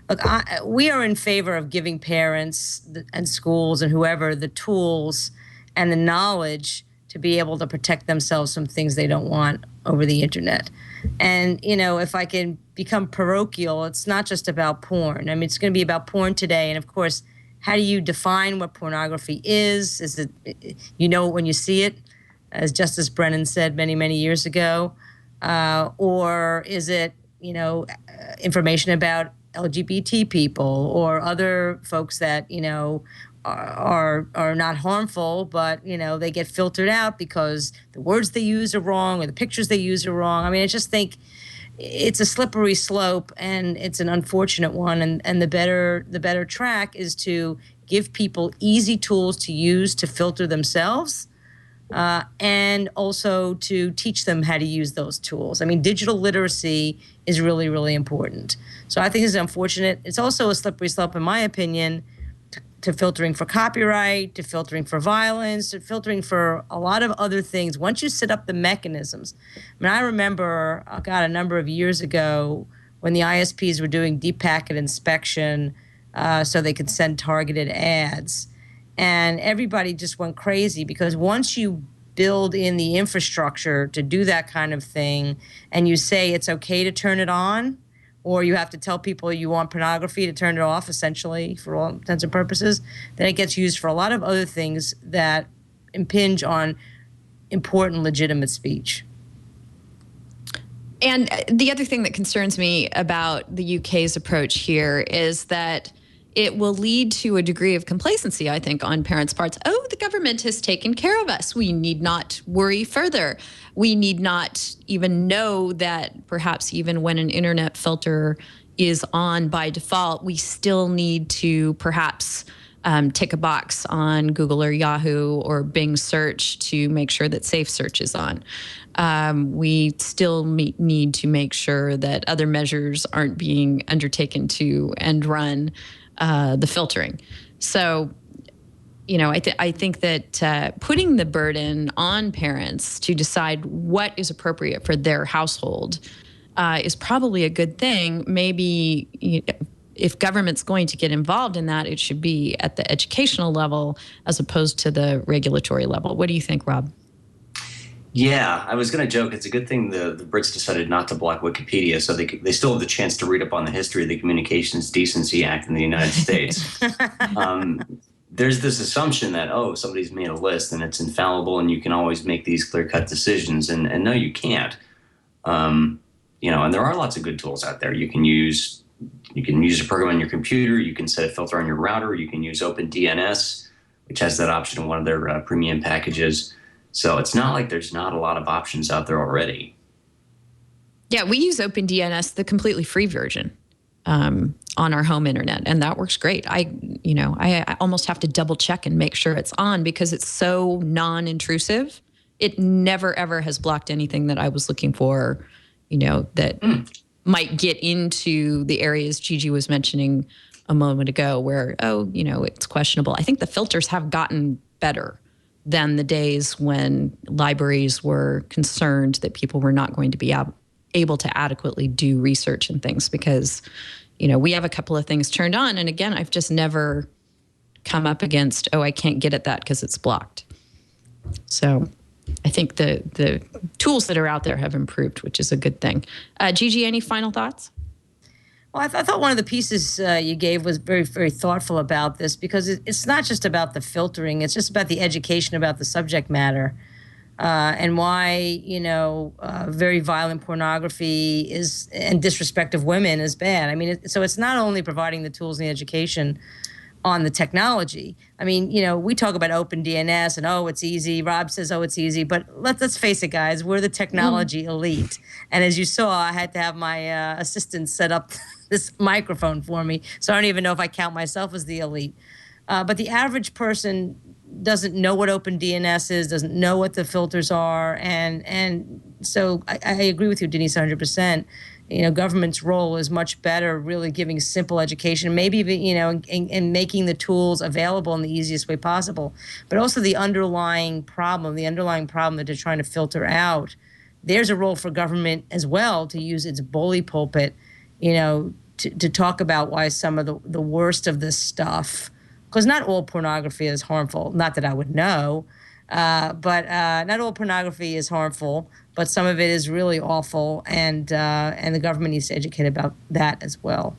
[SPEAKER 5] Look, we are in favor of giving parents and schools and whoever the tools and the knowledge to be able to protect themselves from things they don't want over the internet. And, you know, if I can become parochial, it's not just about porn. I mean, it's going to be about porn today. And of course, how do you define what pornography is? Is it, you know, when you see it, as Justice Brennan said many, many years ago? Or is it, you know, information about LGBT people or other folks that, you know, are not harmful, but, you know, they get filtered out because the words they use are wrong or the pictures they use are wrong. I mean, I just think it's a slippery slope, and it's an unfortunate one. And the better track is to give people easy tools to use to filter themselves, and also to teach them how to use those tools. I mean, digital literacy is really, really important. So I think it's unfortunate. It's also a slippery slope, in my opinion, to filtering for copyright, to filtering for violence, to filtering for a lot of other things. Once you set up the mechanisms, I mean, I remember, a number of years ago when the ISPs were doing deep packet inspection so they could send targeted ads. And everybody just went crazy because once you build in the infrastructure to do that kind of thing and you say it's okay to turn it on, or you have to tell people you want pornography to turn it off, essentially, for all intents and purposes, then it gets used for a lot of other things that impinge on important, legitimate speech.
[SPEAKER 1] And the other thing that concerns me about the UK's approach here is that it will lead to a degree of complacency, I think, on parents' parts. Oh, the government has taken care of us. We need not worry further. We need not even know that perhaps even when an internet filter is on by default, we still need to perhaps tick a box on Google or Yahoo or Bing search to make sure that Safe Search is on. We still need to make sure that other measures aren't being undertaken to end run the filtering. So, I think that putting the burden on parents to decide what is appropriate for their household is probably a good thing. Maybe if government's going to get involved in that, it should be at the educational level as opposed to the regulatory level. What do you think, Rob?
[SPEAKER 6] Yeah, I was going to joke. It's a good thing the Brits decided not to block Wikipedia, so they still have the chance to read up on the history of the Communications Decency Act in the United States. There's this assumption that, somebody's made a list and it's infallible and you can always make these clear-cut decisions, and no, you can't. And there are lots of good tools out there. You can use a program on your computer. You can set a filter on your router. You can use OpenDNS, which has that option in one of their premium packages. So it's not like there's not a lot of options out there already.
[SPEAKER 1] Yeah, we use OpenDNS, the completely free version, on our home internet, and that works great. I almost have to double check and make sure it's on because it's so non-intrusive. It never ever has blocked anything that I was looking for, that might get into the areas Gigi was mentioning a moment ago, where it's questionable. I think the filters have gotten better than the days when libraries were concerned that people were not going to be able to adequately do research and things because, we have a couple of things turned on. And again, I've just never come up against, I can't get at that because it's blocked. So I think the tools that are out there have improved, which is a good thing. Gigi, any final thoughts?
[SPEAKER 5] Well, I thought one of the pieces you gave was very, very thoughtful about this because it's not just about the filtering. It's just about the education about the subject matter and why, very violent pornography and disrespect of women is bad. I mean, so it's not only providing the tools and the education on the technology. I mean, we talk about OpenDNS and, it's easy. Rob says, it's easy. But let's face it, guys, we're the technology elite. And as you saw, I had to have my assistant set up this microphone for me. So I don't even know if I count myself as the elite. But the average person doesn't know what OpenDNS is, doesn't know what the filters are. And so I agree with you, Denise, 100%. Government's role is much better, really giving simple education, maybe even, and making the tools available in the easiest way possible. But also the underlying problem that they're trying to filter out. There's a role for government as well to use its bully pulpit, to talk about why some of the worst of this stuff, because not all pornography is harmful. Not that I would know, but not all pornography is harmful. But some of it is really awful, and the government needs to educate about that as well.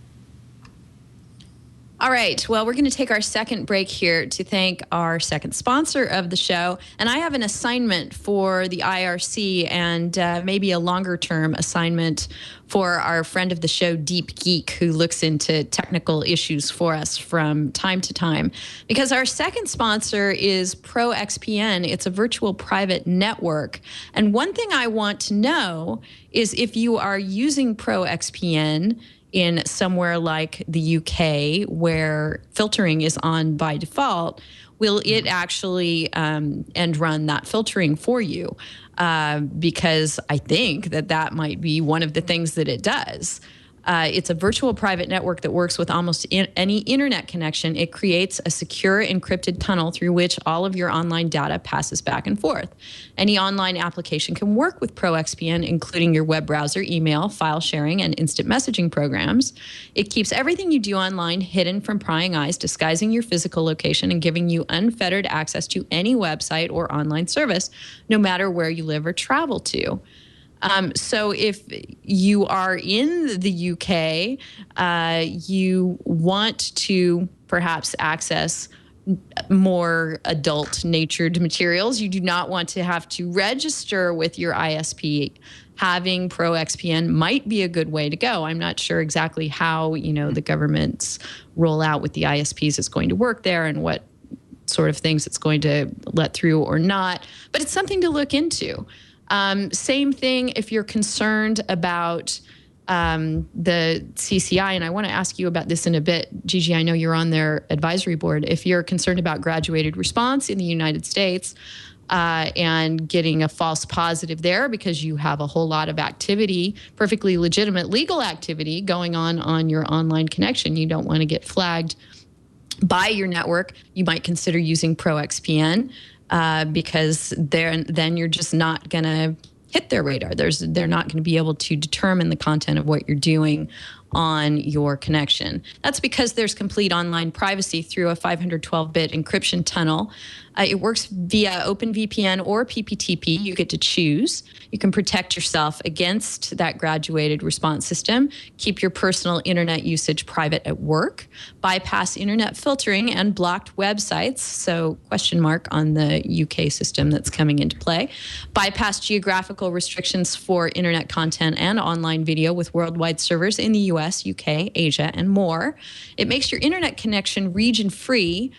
[SPEAKER 1] All right. Well, we're going to take our second break here to thank our second sponsor of the show. And I have an assignment for the IRC and maybe a longer-term assignment for our friend of the show, Deep Geek, who looks into technical issues for us from time to time. Because our second sponsor is ProXPN. It's a virtual private network. And one thing I want to know is if you are using ProXPN, in somewhere like the UK, where filtering is on by default, will it actually end run that filtering for you? Because I think that might be one of the things that it does. It's a virtual private network that works with almost any internet connection. It creates a secure encrypted tunnel through which all of your online data passes back and forth. Any online application can work with ProXPN, including your web browser, email, file sharing, and instant messaging programs. It keeps everything you do online hidden from prying eyes, disguising your physical location and giving you unfettered access to any website or online service, no matter where you live or travel to. So if you are in the UK, you want to perhaps access more adult-natured materials. You do not want to have to register with your ISP. Having ProXPN might be a good way to go. I'm not sure exactly how, the government's rollout with the ISPs is going to work there and what sort of things it's going to let through or not, but it's something to look into. Same thing if you're concerned about the CCI, and I want to ask you about this in a bit. Gigi, I know you're on their advisory board. If you're concerned about graduated response in the United States and getting a false positive there because you have a whole lot of activity, perfectly legitimate legal activity going on your online connection, you don't want to get flagged by your network, you might consider using ProXPN. Because then you're just not going to hit their radar. They're not going to be able to determine the content of what you're doing on your connection. That's because there's complete online privacy through a 512-bit encryption tunnel. It works via OpenVPN or PPTP. You get to choose. You can protect yourself against that graduated response system, keep your personal internet usage private at work, bypass internet filtering and blocked websites, so question mark on the UK system that's coming into play, bypass geographical restrictions for internet content and online video with worldwide servers in the US, UK, Asia, and more. It makes your internet connection region-free.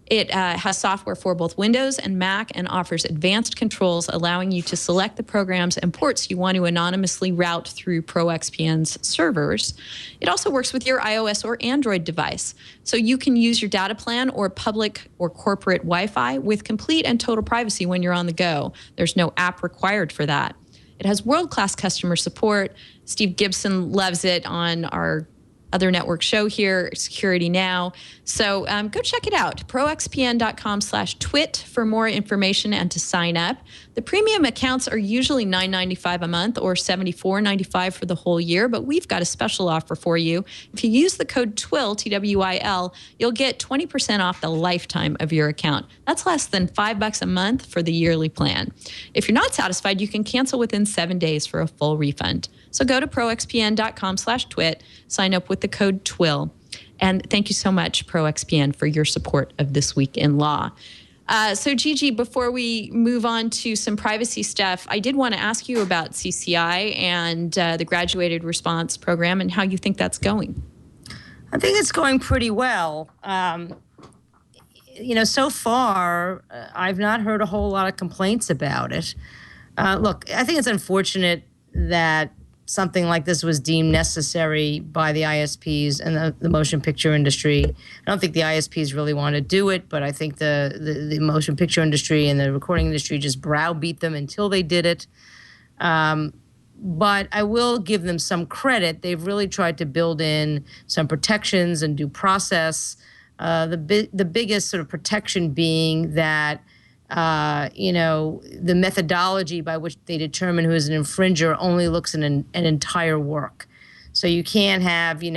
[SPEAKER 1] It has software for both Windows and Mac and offers advanced controls, allowing you to select the programs and ports you want to anonymously route through ProXPN's servers. It also works with your iOS or Android device, so you can use your data plan or public or corporate Wi-Fi with complete and total privacy when you're on the go. There's no app required for that. It has world-class customer support. Steve Gibson loves it on our other network show here, Security Now. So go check it out, proxpn.com/twit for more information and to sign up. The premium accounts are usually $9.95 a month or $74.95 for the whole year, but we've got a special offer for you. If you use the code TWIL, T-W-I-L, you'll get 20% off the lifetime of your account. That's less than $5 a month for the yearly plan. If you're not satisfied, you can cancel within 7 days for a full refund. So go to proxpn.com/twit, sign up with the code TWIL. And thank you so much, ProXPN, for your support of This Week in Law. So Gigi, before we move on to some privacy stuff, I did want to ask you about CCI and the Graduated Response Program and how you think that's going.
[SPEAKER 5] I think it's going pretty well. So far, I've not heard a whole lot of complaints about it. Look, I think it's unfortunate that something like this was deemed necessary by the ISPs and the motion picture industry. I don't think the ISPs really want to do it, but I think the motion picture industry and the recording industry just browbeat them until they did it. But I will give them some credit. They've really tried to build in some protections and due process. The biggest sort of protection being that the methodology by which they determine who is an infringer only looks at an entire work. So you can't have, the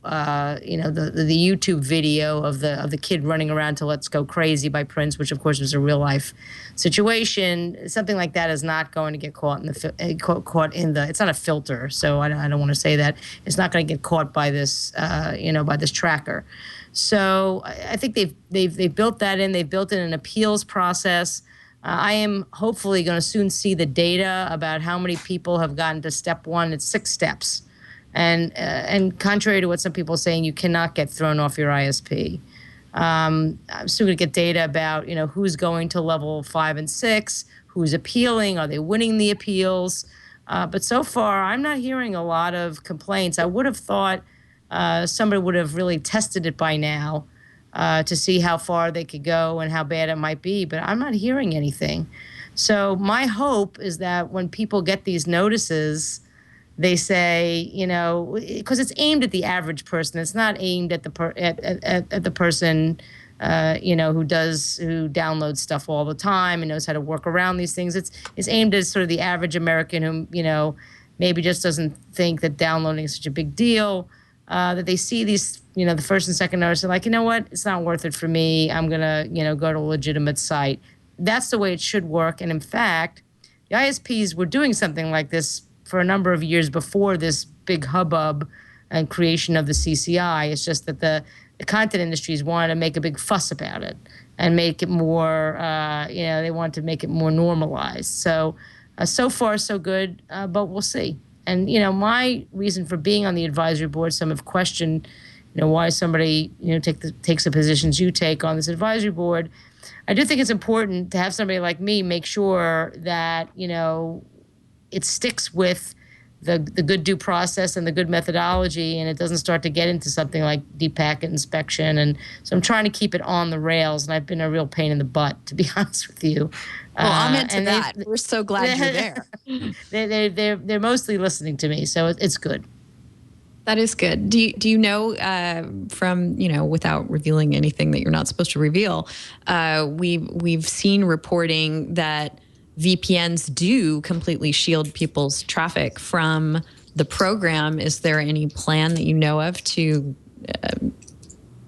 [SPEAKER 5] YouTube video of the kid running around to "Let's Go Crazy" by Prince, which of course was a real life situation. Something like that is not going to get caught in the. It's not a filter, so I don't want to say that it's not going to get caught by this, by this tracker. So I think they've built that in. They've built in an appeals process. I am hopefully going to soon see the data about how many people have gotten to step one. It's 6 steps. And contrary to what some people are saying, you cannot get thrown off your ISP. I'm soon going to get data about, who's going to level 5 and 6, who's appealing, are they winning the appeals? But so far, I'm not hearing a lot of complaints. I would have thought somebody would have really tested it by now to see how far they could go and how bad it might be. But I'm not hearing anything. So my hope is that when people get these notices, they say, because it's aimed at the average person. It's not aimed at at the person, who downloads stuff all the time and knows how to work around these things. It's aimed at sort of the average American who, maybe just doesn't think that downloading is such a big deal. That they see these, the first and second notice, they're like, you know what, it's not worth it for me. I'm gonna, go to a legitimate site. That's the way it should work. And in fact, the ISPs were doing something like this for a number of years before this big hubbub and creation of the CCI. It's just that the content industries wanted to make a big fuss about it and make it more, they wanted to make it more normalized. So far, so good, but we'll see. And, my reason for being on the advisory board, some have questioned, why somebody, takes the positions you take on this advisory board. I do think it's important to have somebody like me make sure that, it sticks with the good due process and the good methodology, and it doesn't start to get into something like deep packet inspection. And so I'm trying to keep it on the rails, and I've been a real pain in the butt, to be honest with you.
[SPEAKER 1] Well, amen to that. We're so glad you're
[SPEAKER 5] there. They're mostly listening to me, so it's good.
[SPEAKER 1] That is good. Do you know from, without revealing anything that you're not supposed to reveal, we've seen reporting that VPNs do completely shield people's traffic from the program. Is there any plan that you know of to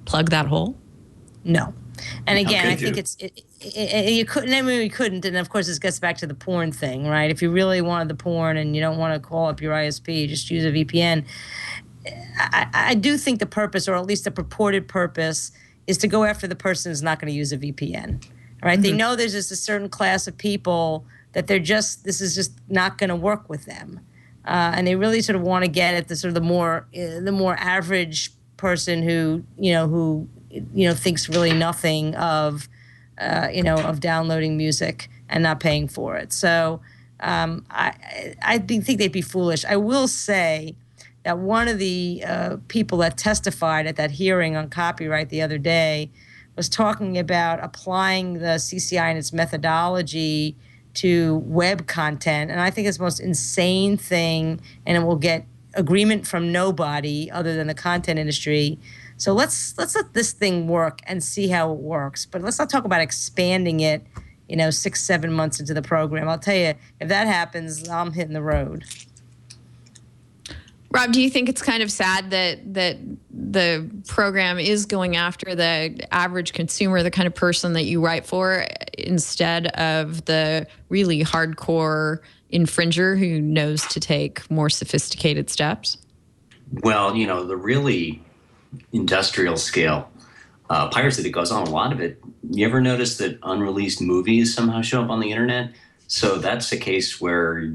[SPEAKER 1] plug that hole?
[SPEAKER 5] No. And again, I think you couldn't. I mean, we couldn't. And of course, this gets back to the porn thing, right? If you really wanted the porn and you don't want to call up your ISP, just use a VPN. I do think the purpose, or at least the purported purpose, is to go after the person who's not going to use a VPN. Right? Mm-hmm. They know there's just a certain class of people that this is just not going to work with them, and they really sort of want to get at the sort of the more average person who thinks really nothing of downloading music and not paying for it. So I think they'd be foolish. I will say that one of the people that testified at that hearing on copyright the other day was talking about applying the CCI and its methodology to web content. And I think it's the most insane thing, and it will get agreement from nobody other than the content industry. So let's let this thing work and see how it works. But let's not talk about expanding it, 6-7 months into the program. I'll tell you, if that happens, I'm hitting the road.
[SPEAKER 1] Rob, do you think it's kind of sad that the program is going after the average consumer, the kind of person that you write for, instead of the really hardcore infringer who knows to take more sophisticated steps?
[SPEAKER 6] Well, the really industrial scale piracy that goes on, a lot of it, you ever notice that unreleased movies somehow show up on the internet? So that's a case where,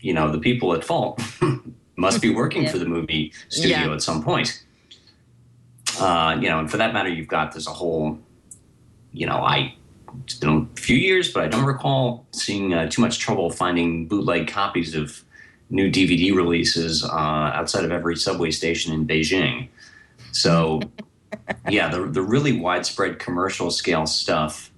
[SPEAKER 6] the people at fault must be working for the movie studio at some point. And for that matter, there's a whole, it's been a few years, but I don't recall seeing too much trouble finding bootleg copies of new DVD releases outside of every subway station in Beijing. So, the really widespread commercial scale stuff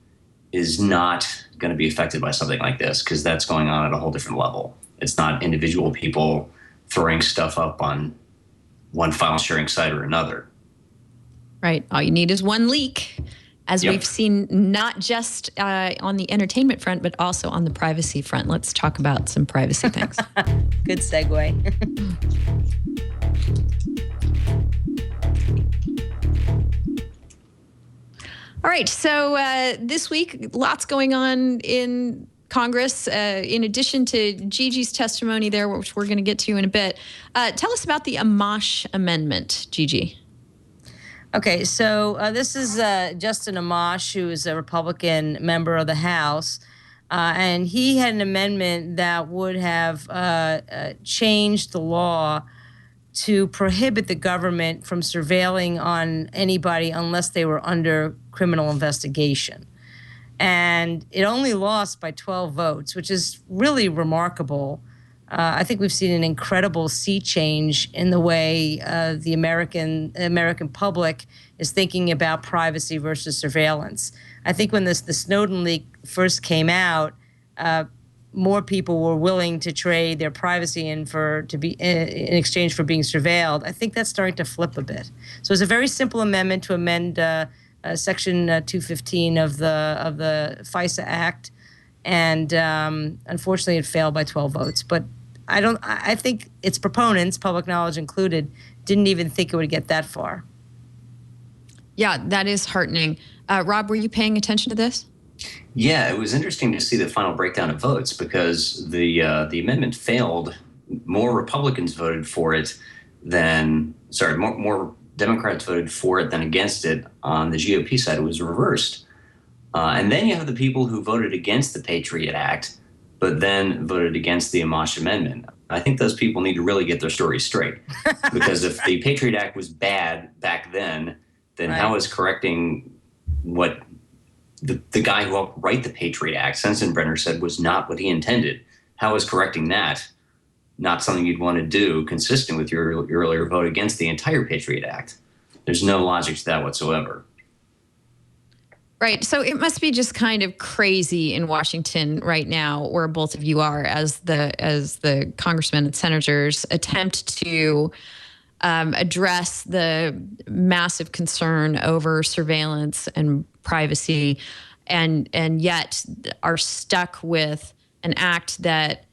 [SPEAKER 6] is not going to be affected by something like this, because that's going on at a whole different level. It's not individual people throwing stuff up on one file sharing site or another.
[SPEAKER 1] Right. All you need is one leak, as we've seen not just on the entertainment front, but also on the privacy front. Let's talk about some privacy things.
[SPEAKER 5] Good segue.
[SPEAKER 1] All right. So this week, lots going on in Congress, in addition to Gigi's testimony there, which we're going to get to in a bit. Tell us about the Amash Amendment, Gigi.
[SPEAKER 5] Okay, so this is Justin Amash, who is a Republican member of the House, and he had an amendment that would have changed the law to prohibit the government from surveilling on anybody unless they were under criminal investigation. And it only lost by 12 votes, which is really remarkable I think we've seen an incredible sea change in the way the American public is thinking about privacy versus surveillance. I think when the Snowden leak first came out, more people were willing to trade their privacy in exchange for being surveilled. I think that's starting to flip a bit. So it's a very simple amendment to amend Section 215 of the FISA Act, and unfortunately, it failed by 12 votes. But I think its proponents, public knowledge included, didn't even think it would get that far.
[SPEAKER 1] Yeah, that is heartening. Rob, were you paying attention to this?
[SPEAKER 6] Yeah, it was interesting to see the final breakdown of votes because the amendment failed. More Republicans voted for it more Democrats voted for it than against it. On the GOP side, it was reversed. And then you have the people who voted against the Patriot Act, but then voted against the Amash Amendment. I think those people need to really get their stories straight. Because if the Patriot Act was bad back then
[SPEAKER 5] right.
[SPEAKER 6] How is correcting what the guy who helped write the Patriot Act, Sensenbrenner, said was not what he intended? How is correcting that not something you'd want to do consistent with your earlier vote against the entire Patriot Act? There's no logic to that whatsoever.
[SPEAKER 1] Right. So it must be just kind of crazy in Washington right now, where both of you are, as the congressmen and senators attempt to address the massive concern over surveillance and privacy, and yet are stuck with an act that,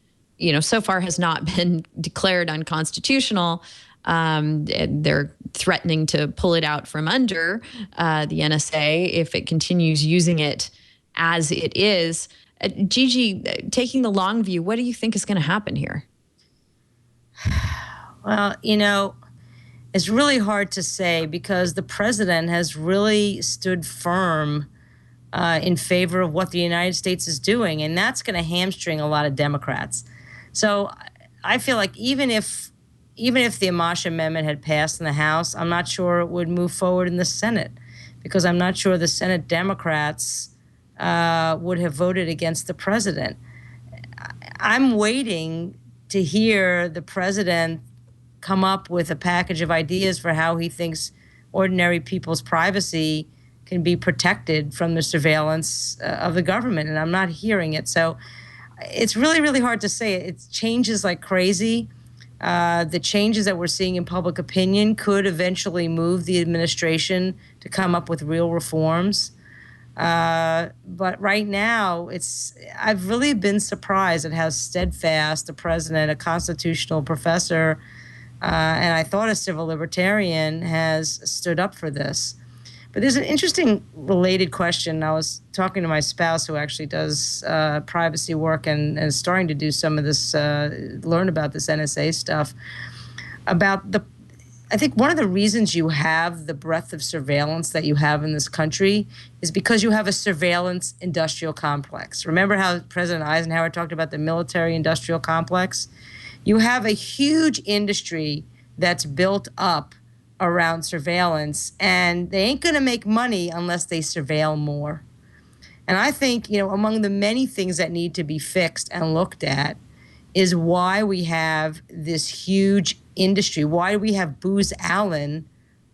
[SPEAKER 1] so far has not been declared unconstitutional. They're threatening to pull it out from under the NSA if it continues using it as it is. Gigi, taking the long view, what do you think is going to happen here?
[SPEAKER 5] Well, it's really hard to say because the president has really stood firm in favor of what the United States is doing, and that's going to hamstring a lot of Democrats. So I feel like even if the Amash Amendment had passed in the House, I'm not sure it would move forward in the Senate, because I'm not sure the Senate Democrats would have voted against the president. I'm waiting to hear the president come up with a package of ideas for how he thinks ordinary people's privacy can be protected from the surveillance of the government, and I'm not hearing it. So it's really, really hard to say. It changes like crazy. The changes that we're seeing in public opinion could eventually move the administration to come up with real reforms. But right now, I've really been surprised at how steadfast the president, a constitutional professor, and I thought a civil libertarian, has stood up for this. But there's an interesting related question. I was talking to my spouse, who actually does privacy work and is starting to do some of this, learn about this NSA stuff, about I think one of the reasons you have the breadth of surveillance that you have in this country is because you have a surveillance industrial complex. Remember how President Eisenhower talked about the military industrial complex? You have a huge industry that's built up around surveillance, and they ain't going to make money unless they surveil more. And I think, among the many things that need to be fixed and looked at is why we have this huge industry. Why do we have Booz Allen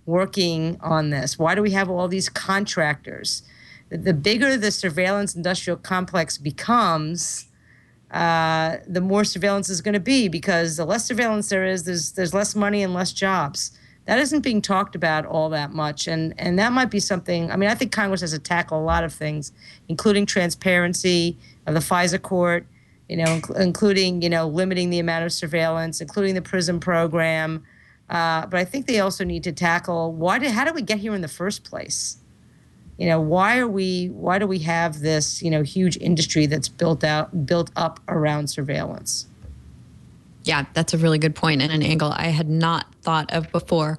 [SPEAKER 5] working on this? Why do we have all these contractors? The bigger the surveillance industrial complex becomes, the more surveillance is going to be, because the less surveillance there is, there's less money and less jobs. That isn't being talked about all that much, and that might be something. I think Congress has to tackle a lot of things, including transparency of the FISA court, including limiting the amount of surveillance, including the PRISM program. But I think they also need to tackle how did we get here in the first place? Why do we have this huge industry that's built up around surveillance?
[SPEAKER 1] Yeah, that's a really good point and an angle I had not thought of before.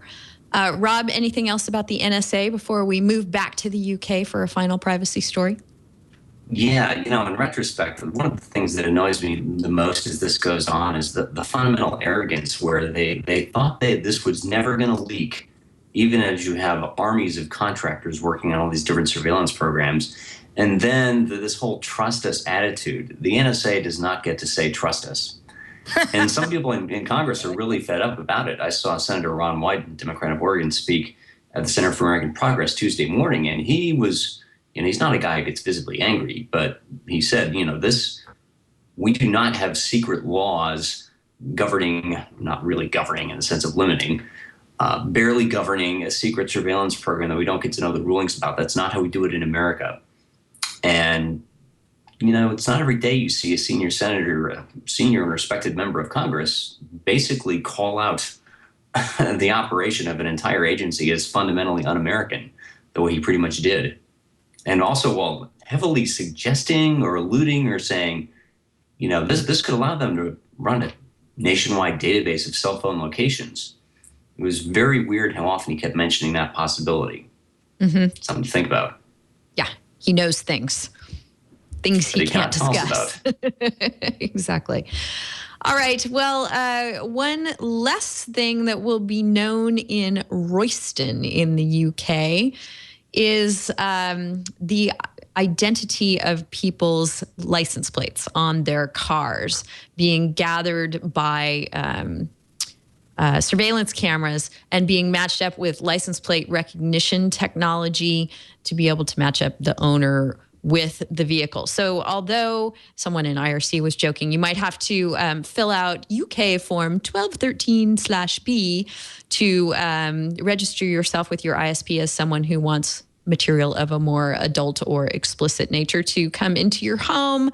[SPEAKER 1] Rob, anything else about the NSA before we move back to the UK for a final privacy story?
[SPEAKER 6] Yeah, in retrospect, one of the things that annoys me the most as this goes on is the fundamental arrogance where they thought this was never going to leak, even as you have armies of contractors working on all these different surveillance programs. And then this whole trust us attitude. The NSA does not get to say trust us. And some people in Congress are really fed up about it. I saw Senator Ron Wyden, Democrat of Oregon, speak at the Center for American Progress Tuesday morning, and he was, he's not a guy who gets visibly angry, but he said, we do not have secret laws governing, not really governing in the sense of limiting, barely governing a secret surveillance program that we don't get to know the rulings about. That's not how we do it in America. And it's not every day you see a senior senator, a senior and respected member of Congress basically call out the operation of an entire agency as fundamentally un-American, the way he pretty much did. And also, while heavily suggesting or alluding or saying, this could allow them to run a nationwide database of cell phone locations. It was very weird how often he kept mentioning that possibility. Mm-hmm. Something to think about.
[SPEAKER 1] Yeah, he knows things he can't discuss. Exactly. All right. Well, one less thing that will be known in Royston in the UK is the identity of people's license plates on their cars being gathered by surveillance cameras and being matched up with license plate recognition technology to be able to match up the owner with the vehicle. So although someone in IRC was joking, you might have to fill out UK form 1213/B to register yourself with your ISP as someone who wants material of a more adult or explicit nature to come into your home.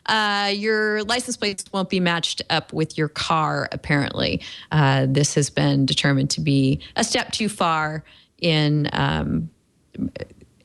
[SPEAKER 1] Your license plates won't be matched up with your car, apparently. This has been determined to be a step too far in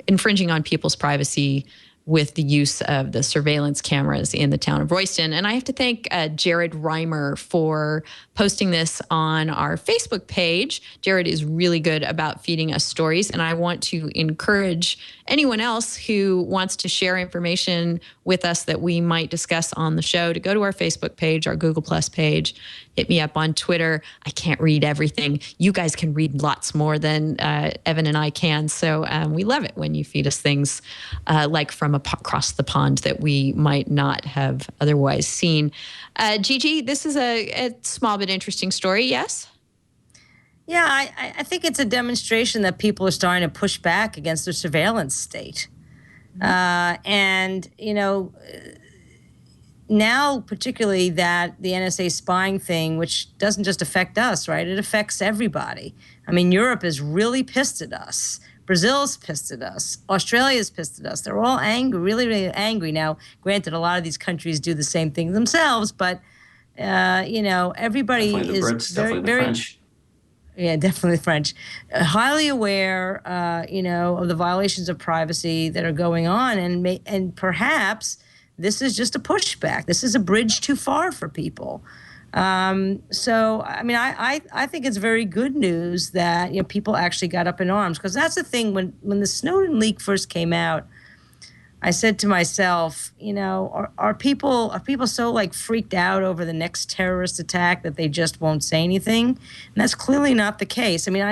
[SPEAKER 1] infringing on people's privacy with the use of the surveillance cameras in the town of Royston. And I have to thank Jared Reimer for posting this on our Facebook page. Jared is really good about feeding us stories, and I want to encourage anyone else who wants to share information with us that we might discuss on the show to go to our Facebook page, our Google Plus page, hit me up on Twitter. I can't read everything. You guys can read lots more than Evan and I can. So we love it when you feed us things like from across the pond that we might not have otherwise seen. Gigi, this is a small but interesting story, yes?
[SPEAKER 5] Yeah, I think it's a demonstration that people are starting to push back against the surveillance state. And, now particularly that the NSA spying thing, which doesn't just affect us, right? It affects everybody. I mean, Europe is really pissed at us. Brazil's pissed at us. Australia's pissed at us. They're all angry, really, really angry. Now, granted, a lot of these countries do the same thing themselves, but, everybody
[SPEAKER 6] definitely
[SPEAKER 5] is
[SPEAKER 6] the Brits, definitely the French.
[SPEAKER 5] Yeah, definitely French. Highly aware, of the violations of privacy that are going on, and perhaps this is just a pushback. This is a bridge too far for people. So, I mean, I think it's very good news that people actually got up in arms, because that's the thing. When the Snowden leak first came out, I said to myself, are people so like freaked out over the next terrorist attack that they just won't say anything? And that's clearly not the case. I mean,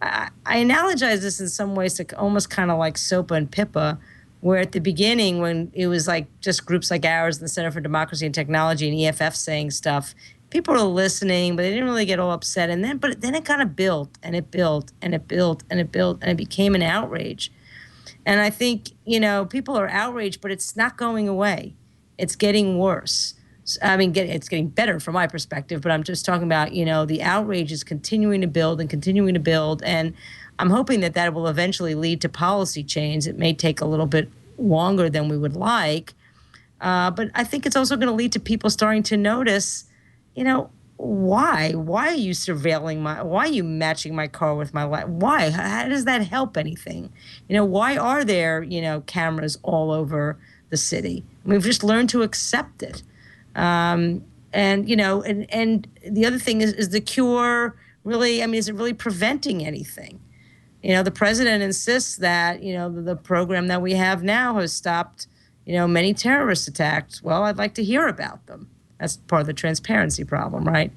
[SPEAKER 5] I analogize this in some ways to almost kind of like SOPA and PIPA, where at the beginning, when it was like just groups like ours, the Center for Democracy and Technology and EFF saying stuff, people were listening, but they didn't really get all upset. But then it kind of built and it built and it built and it built and it became an outrage. And I think, people are outraged, but it's not going away. It's getting worse. I mean, it's getting better from my perspective, but I'm just talking about, the outrage is continuing to build and continuing to build. And I'm hoping that will eventually lead to policy change. It may take a little bit longer than we would like. But I think it's also going to lead to people starting to notice, why are you surveilling why are you matching my car with my life? Why? How does that help anything? Why are there, cameras all over the city? We've just learned to accept it. And the other thing is the cure really, is it really preventing anything? The president insists that, the program that we have now has stopped, many terrorist attacks. Well, I'd like to hear about them. That's part of the transparency problem, right?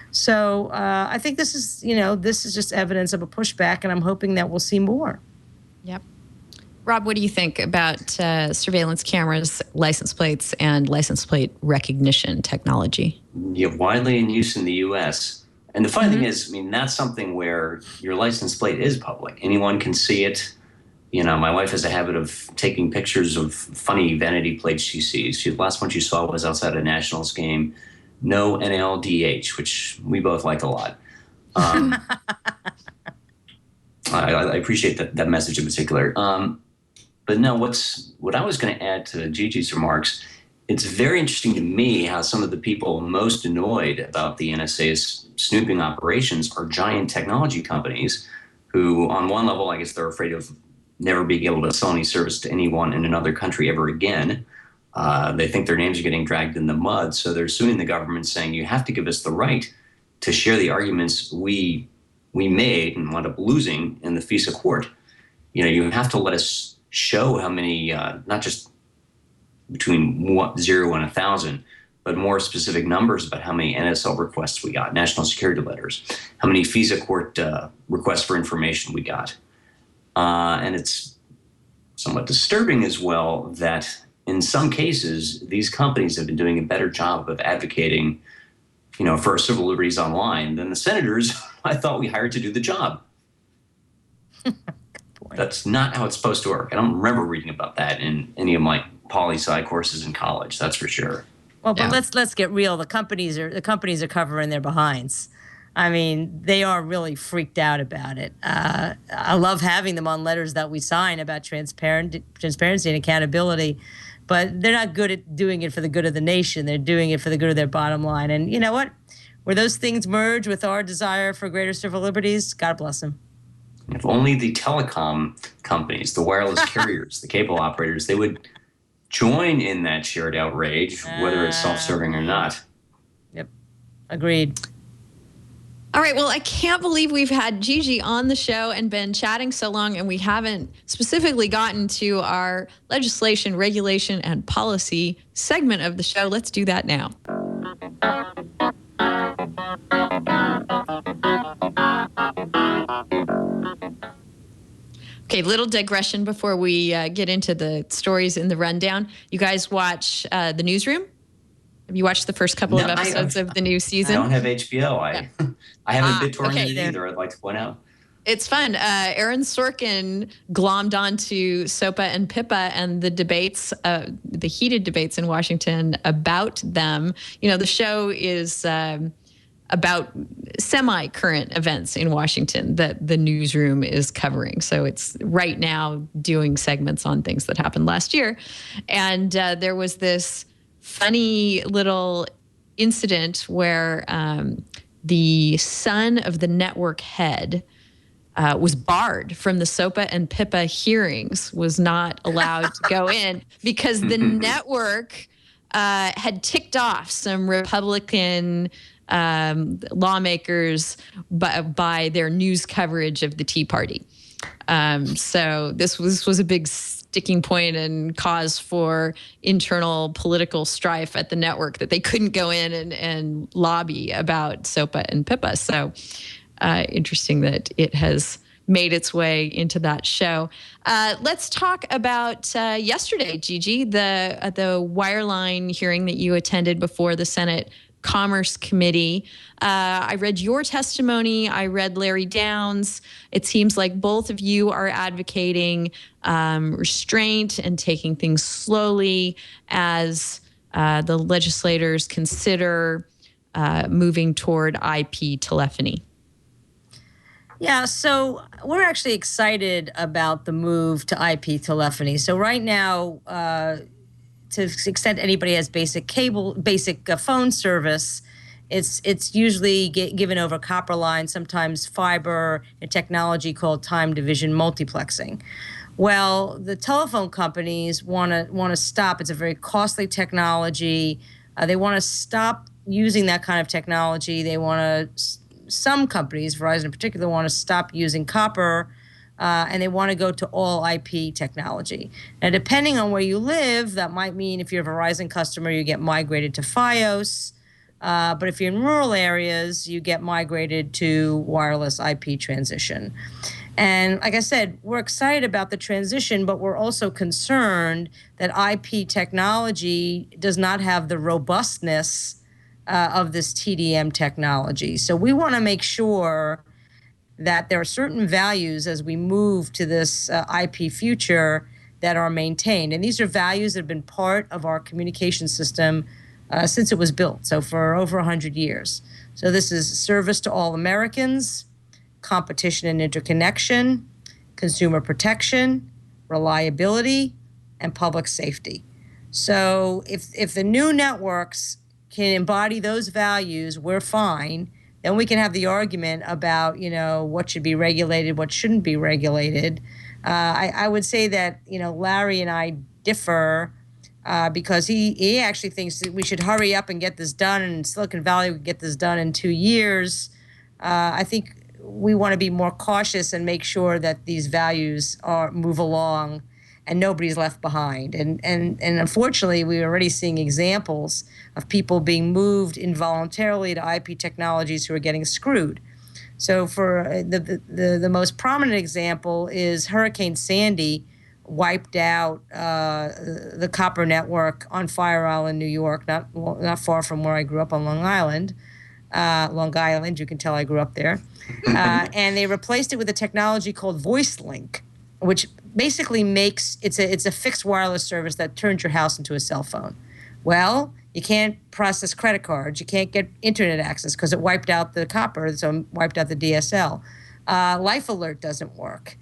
[SPEAKER 5] So I think this is just evidence of a pushback, and I'm hoping that we'll see more.
[SPEAKER 1] Yep. Rob, what do you think about surveillance cameras, license plates, and license plate recognition technology?
[SPEAKER 6] Yeah, widely in use in the U.S. And the funny thing is, I mean, that's something where your license plate is public. Anyone can see it. You know, my wife has a habit of taking pictures of funny vanity plates she sees. The last one she saw was outside a Nationals game. No NLDH, which we both like a lot. I appreciate that message in particular. But no, what I was going to add to Gigi's remarks, it's very interesting to me how some of the people most annoyed about the NSA's snooping operations are giant technology companies who, on one level, I guess they're afraid of never being able to sell any service to anyone in another country ever again. They think their names are getting dragged in the mud, so they're suing the government saying, you have to give us the right to share the arguments we made and wound up losing in the FISA court. You know, you have to let us show how many, not just between 0 and 1,000, but more specific numbers about how many NSL requests we got, national security letters, how many FISA court requests for information we got. And it's somewhat disturbing as well that in some cases, these companies have been doing a better job of advocating, you know, for civil liberties online than the senators I thought we hired to do the job. That's not how it's supposed to work. I don't remember reading about that in any of my poli-sci courses in college. That's for sure.
[SPEAKER 5] Well, but let's get real. The companies are covering their behinds. I mean, they are really freaked out about it. I love having them on letters that we sign about transparency and accountability, but they're not good at doing it for the good of the nation. They're doing it for the good of their bottom line. And you know what? Where those things merge with our desire for greater civil liberties, God bless them.
[SPEAKER 6] If only the telecom companies, the wireless carriers, the cable operators, they would join in that shared outrage, whether it's self-serving or not.
[SPEAKER 5] Yep, agreed.
[SPEAKER 1] All right, well, I can't believe we've had Gigi on the show and been chatting so long, and we haven't specifically gotten to our legislation, regulation, and policy segment of the show. Let's do that now. Okay, little digression before we get into the stories in the rundown. You guys watch The Newsroom? Have you watched the first couple of episodes of the new season?
[SPEAKER 6] I don't have HBO. I haven't BitTorrented
[SPEAKER 1] okay,
[SPEAKER 6] it either, I'd like to point out.
[SPEAKER 1] It's fun. Aaron Sorkin glommed onto SOPA and PIPA and the debates, the heated debates in Washington about them. You know, the show is about semi-current events in Washington that the newsroom is covering. So it's right now doing segments on things that happened last year. And there was this funny little incident where the son of the network head was barred from the SOPA and PIPA hearings, was not allowed to go in because the network had ticked off some Republican lawmakers by their news coverage of the Tea Party. So this was a big sticking point and cause for internal political strife at the network that they couldn't go in and lobby about SOPA and PIPA. So interesting that it has made its way into that show. Let's talk about yesterday, Gigi, the wireline hearing that you attended before the Senate Commerce Committee. I read your testimony. I read Larry Downs. It seems like both of you are advocating restraint and taking things slowly as the legislators consider moving toward IP telephony.
[SPEAKER 5] Yeah, so we're actually excited about the move to IP telephony. So right now, to the extent anybody has basic phone service, it's usually given over copper line, sometimes fiber, a technology called time division multiplexing. Well, the telephone companies want to stop. It's a very costly technology. They want to stop using that kind of technology. They want to. Some companies, Verizon in particular, want to stop using copper. And they want to go to all IP technology. Now, depending on where you live, that might mean if you're a Verizon customer, you get migrated to Fios. But if you're in rural areas, you get migrated to wireless IP transition. And like I said, we're excited about the transition, but we're also concerned that IP technology does not have the robustness of this TDM technology. So we want to make sure that there are certain values as we move to this IP future that are maintained. And these are values that have been part of our communication system since it was built, so for over 100 years. So this is service to all Americans, competition and interconnection, consumer protection, reliability, and public safety. So if the new networks can embody those values, we're fine. Then we can have the argument about, what should be regulated, what shouldn't be regulated. I would say that, Larry and I differ because he actually thinks that we should hurry up and get this done, and Silicon Valley would get this done in 2 years. I think we want to be more cautious and make sure that these values move along and nobody's left behind. And unfortunately, we're already seeing examples of people being moved involuntarily to IP technologies who are getting screwed. So for the most prominent example is Hurricane Sandy wiped out the copper network on Fire Island, New York, not far from where I grew up on Long Island. You can tell I grew up there. And they replaced it with a technology called VoiceLink, which basically it's a fixed wireless service that turns your house into a cell phone. Well, you can't process credit cards. You can't get internet access because it wiped out the copper, so it wiped out the DSL. Life Alert doesn't work.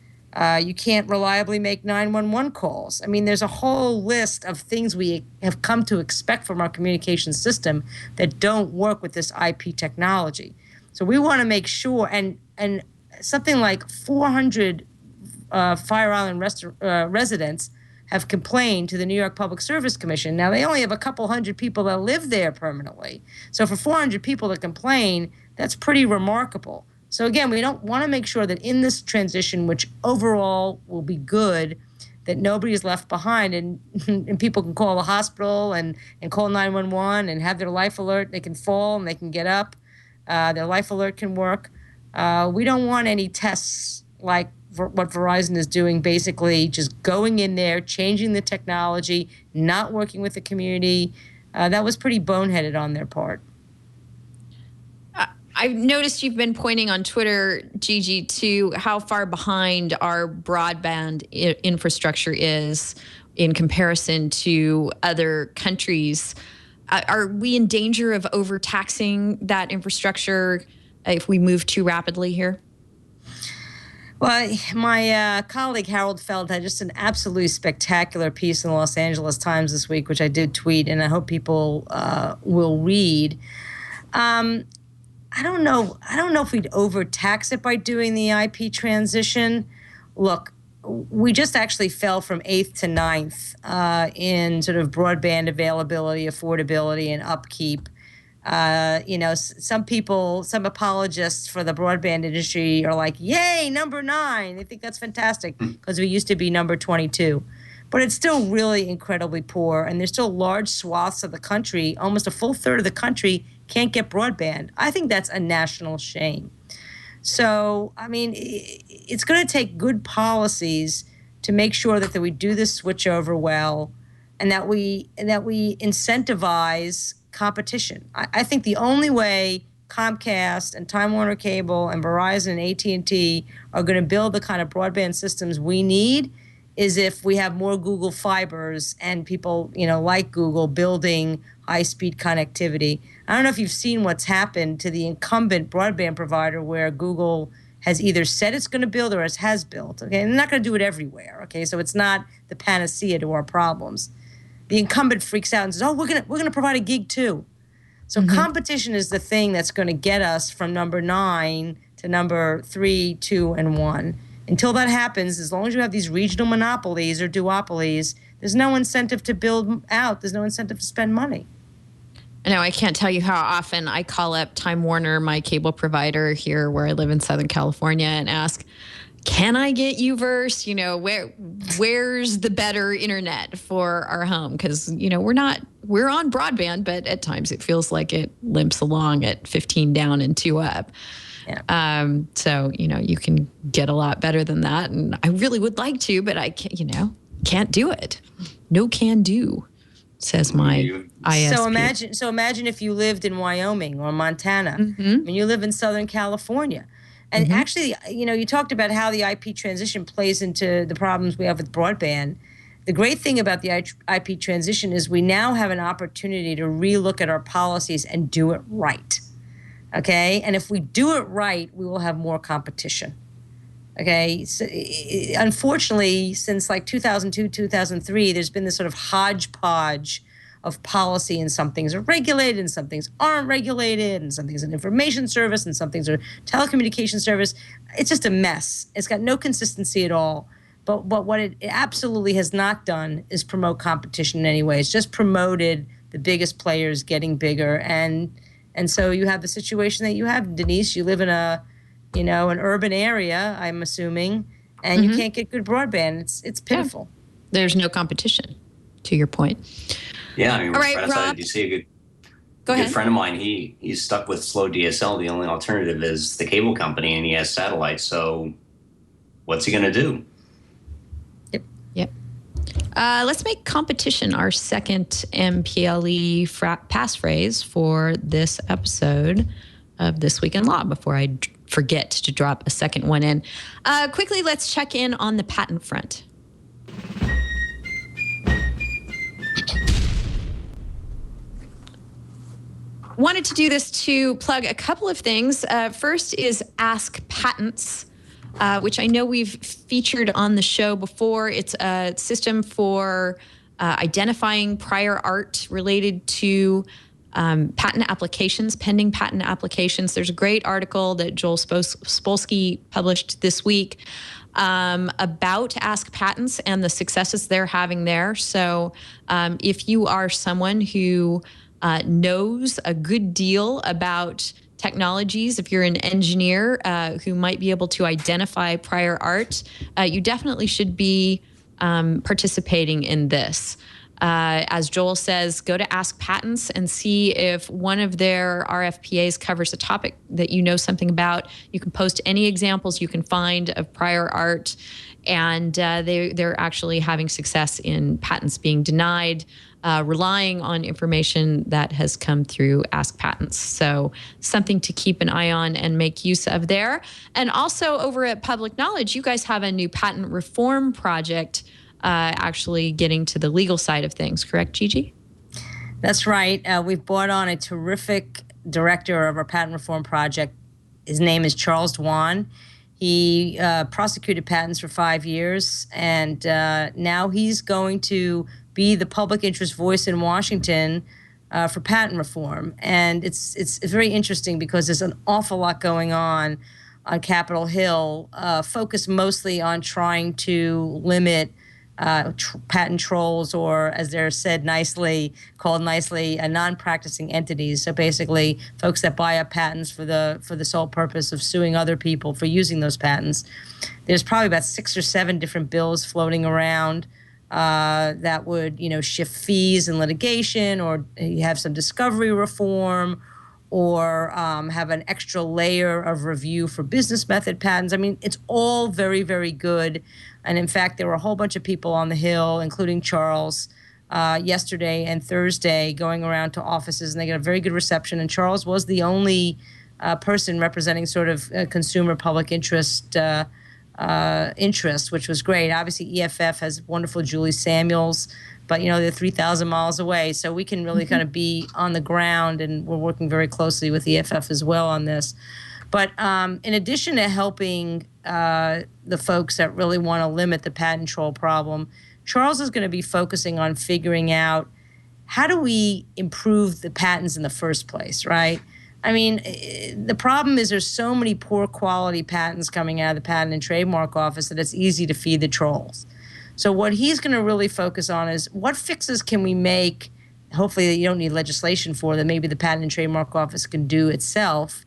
[SPEAKER 5] You can't reliably make 911 calls. I mean, there's a whole list of things we have come to expect from our communication system that don't work with this IP technology. So we want to make sure, and something like 400 Fire Island residents have complained to the New York Public Service Commission. Now, they only have a couple hundred people that live there permanently. So for 400 people to complain, that's pretty remarkable. So again, we don't want to make sure that in this transition, which overall will be good, that nobody is left behind, and people can call the hospital and call 911 and have their life alert. They can fall and they can get up. Their life alert can work. We don't want any tests like what Verizon is doing, basically just going in there, changing the technology, not working with the community. That was pretty boneheaded on their part.
[SPEAKER 1] I've noticed you've been pointing on Twitter, Gigi, to how far behind our broadband infrastructure is in comparison to other countries. Are we in danger of overtaxing that infrastructure if we move too rapidly here?
[SPEAKER 5] Well, my colleague Harold Feld had just an absolutely spectacular piece in the Los Angeles Times this week, which I did tweet, and I hope people will read. I don't know if we'd overtax it by doing the IP transition. Look, we just actually fell from 8th to 9th in sort of broadband availability, affordability, and upkeep. Some apologists for the broadband industry are like, yay, number 9. They think that's fantastic because we used to be number 22. But it's still really incredibly poor, and there's still large swaths of the country, almost a full third of the country can't get broadband. I think that's a national shame. So, I mean, it's going to take good policies to make sure that we do this switch over well, and that we incentivize competition. I think the only way Comcast and Time Warner Cable and Verizon and AT&T are going to build the kind of broadband systems we need is if we have more Google fibers and people, like Google building high-speed connectivity. I don't know if you've seen what's happened to the incumbent broadband provider where Google has either said it's going to build or has built. Okay, and they're not going to do it everywhere. Okay, so it's not the panacea to our problems. The incumbent freaks out and says, "Oh, we're gonna provide a gig too." So competition is the thing that's going to get us from number 9 to number 3, 2, and 1. Until that happens, as long as you have these regional monopolies or duopolies, there's no incentive to build out. There's no incentive to spend money.
[SPEAKER 1] I know, I can't tell you how often I call up Time Warner, my cable provider here where I live in Southern California, and ask, can I get Uverse? Where's the better internet for our home? Because, we're we're on broadband, but at times it feels like it limps along at 15 down and 2 up.
[SPEAKER 5] Yeah.
[SPEAKER 1] So, you can get a lot better than that. And I really would like to, but I can't, can't do it. No can do, says my ISP.
[SPEAKER 5] So imagine if you lived in Wyoming or Montana. I mean, you live in Southern California. And actually, you talked about how the IP transition plays into the problems we have with broadband. The great thing about the IP transition is we now have an opportunity to relook at our policies and do it right. Okay? And if we do it right, we will have more competition. Okay? So, unfortunately, since like 2002, 2003, there's been this sort of hodgepodge of policy, and some things are regulated and some things aren't regulated, and some things are an information service and some things are telecommunication service. It's just a mess. It's got no consistency at all. But what it absolutely has not done is promote competition in any way. It's just promoted the biggest players getting bigger. And so you have the situation that you have, Denise. You live in an urban area, I'm assuming, and you can't get good broadband. It's pitiful.
[SPEAKER 1] Yeah. There's no competition, to your point.
[SPEAKER 6] Yeah, I mean,
[SPEAKER 1] all right,
[SPEAKER 6] right outside
[SPEAKER 1] Rob.
[SPEAKER 6] of DC, a
[SPEAKER 1] Go ahead.
[SPEAKER 6] good friend of mine, he's stuck with slow DSL. The only alternative is the cable company, and he has satellite. So what's he going to do?
[SPEAKER 1] Yep. Let's make competition our second MPLE passphrase for this episode of This Week in Law before I forget to drop a second one in. Quickly, let's check in on the patent front. Wanted to do this to plug a couple of things. First is Ask Patents, which I know we've featured on the show before. It's a system for identifying prior art related to patent applications, pending patent applications. There's a great article that Joel Spolsky published this week about Ask Patents and the successes they're having there. So if you are someone who knows a good deal about technologies, if you're an engineer who might be able to identify prior art, you definitely should be participating in this. As Joel says, go to Ask Patents and see if one of their RFPAs covers a topic that you know something about. You can post any examples you can find of prior art, and they're actually having success in patents being denied, relying on information that has come through Ask Patents. So something to keep an eye on and make use of there. And also over at Public Knowledge, you guys have a new patent reform project actually getting to the legal side of things, correct, Gigi?
[SPEAKER 5] That's right. We've brought on a terrific director of our patent reform project. His name is Charles Dwan. He prosecuted patents for 5 years, and now he's going to be the public interest voice in Washington for patent reform. And it's very interesting because there's an awful lot going on Capitol Hill, focused mostly on trying to limit patent trolls, or as they're called nicely, non-practicing entities. So basically, folks that buy up patents for the sole purpose of suing other people for using those patents. There's probably about 6 or 7 different bills floating around that would, shift fees and litigation, or you have some discovery reform, or have an extra layer of review for business method patents. I mean, it's all very, very good. And in fact, there were a whole bunch of people on the Hill, including Charles, yesterday and Thursday, going around to offices, and they got a very good reception. And Charles was the only person representing sort of consumer public interest, which was great. Obviously, EFF has wonderful Julie Samuels, but they're 3,000 miles away, so we can really kind of be on the ground, and we're working very closely with EFF as well on this. But in addition to helping the folks that really want to limit the patent troll problem, Charles is going to be focusing on figuring out how do we improve the patents in the first place, right? I mean, the problem is there's so many poor quality patents coming out of the Patent and Trademark Office that it's easy to feed the trolls. So what he's going to really focus on is what fixes can we make, hopefully that you don't need legislation for, that maybe the Patent and Trademark Office can do itself,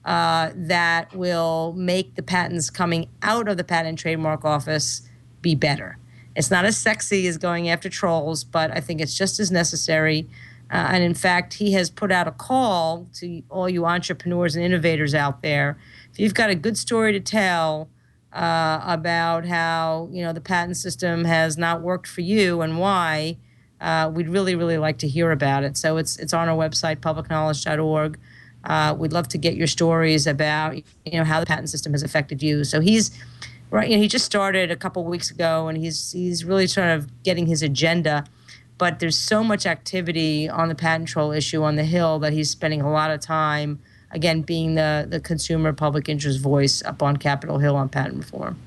[SPEAKER 5] that will make the patents coming out of the Patent and Trademark Office be better. It's not as sexy as going after trolls, but I think it's just as necessary. And in fact, he has put out a call to all you entrepreneurs and innovators out there. If you've got a good story to tell about how, the patent system has not worked for you and why, we'd really, really like to hear about it. So it's on our website, publicknowledge.org. We'd love to get your stories about, how the patent system has affected you. So he's right. He just started a couple of weeks ago, and he's really sort of getting his agenda. But there's so much activity on the patent troll issue on the Hill that he's spending a lot of time, again, being the consumer public interest voice up on Capitol Hill on patent reform.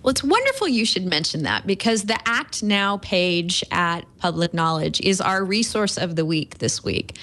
[SPEAKER 1] Well, it's wonderful you should mention that, because the Act Now page at Public Knowledge is our resource of the week this week.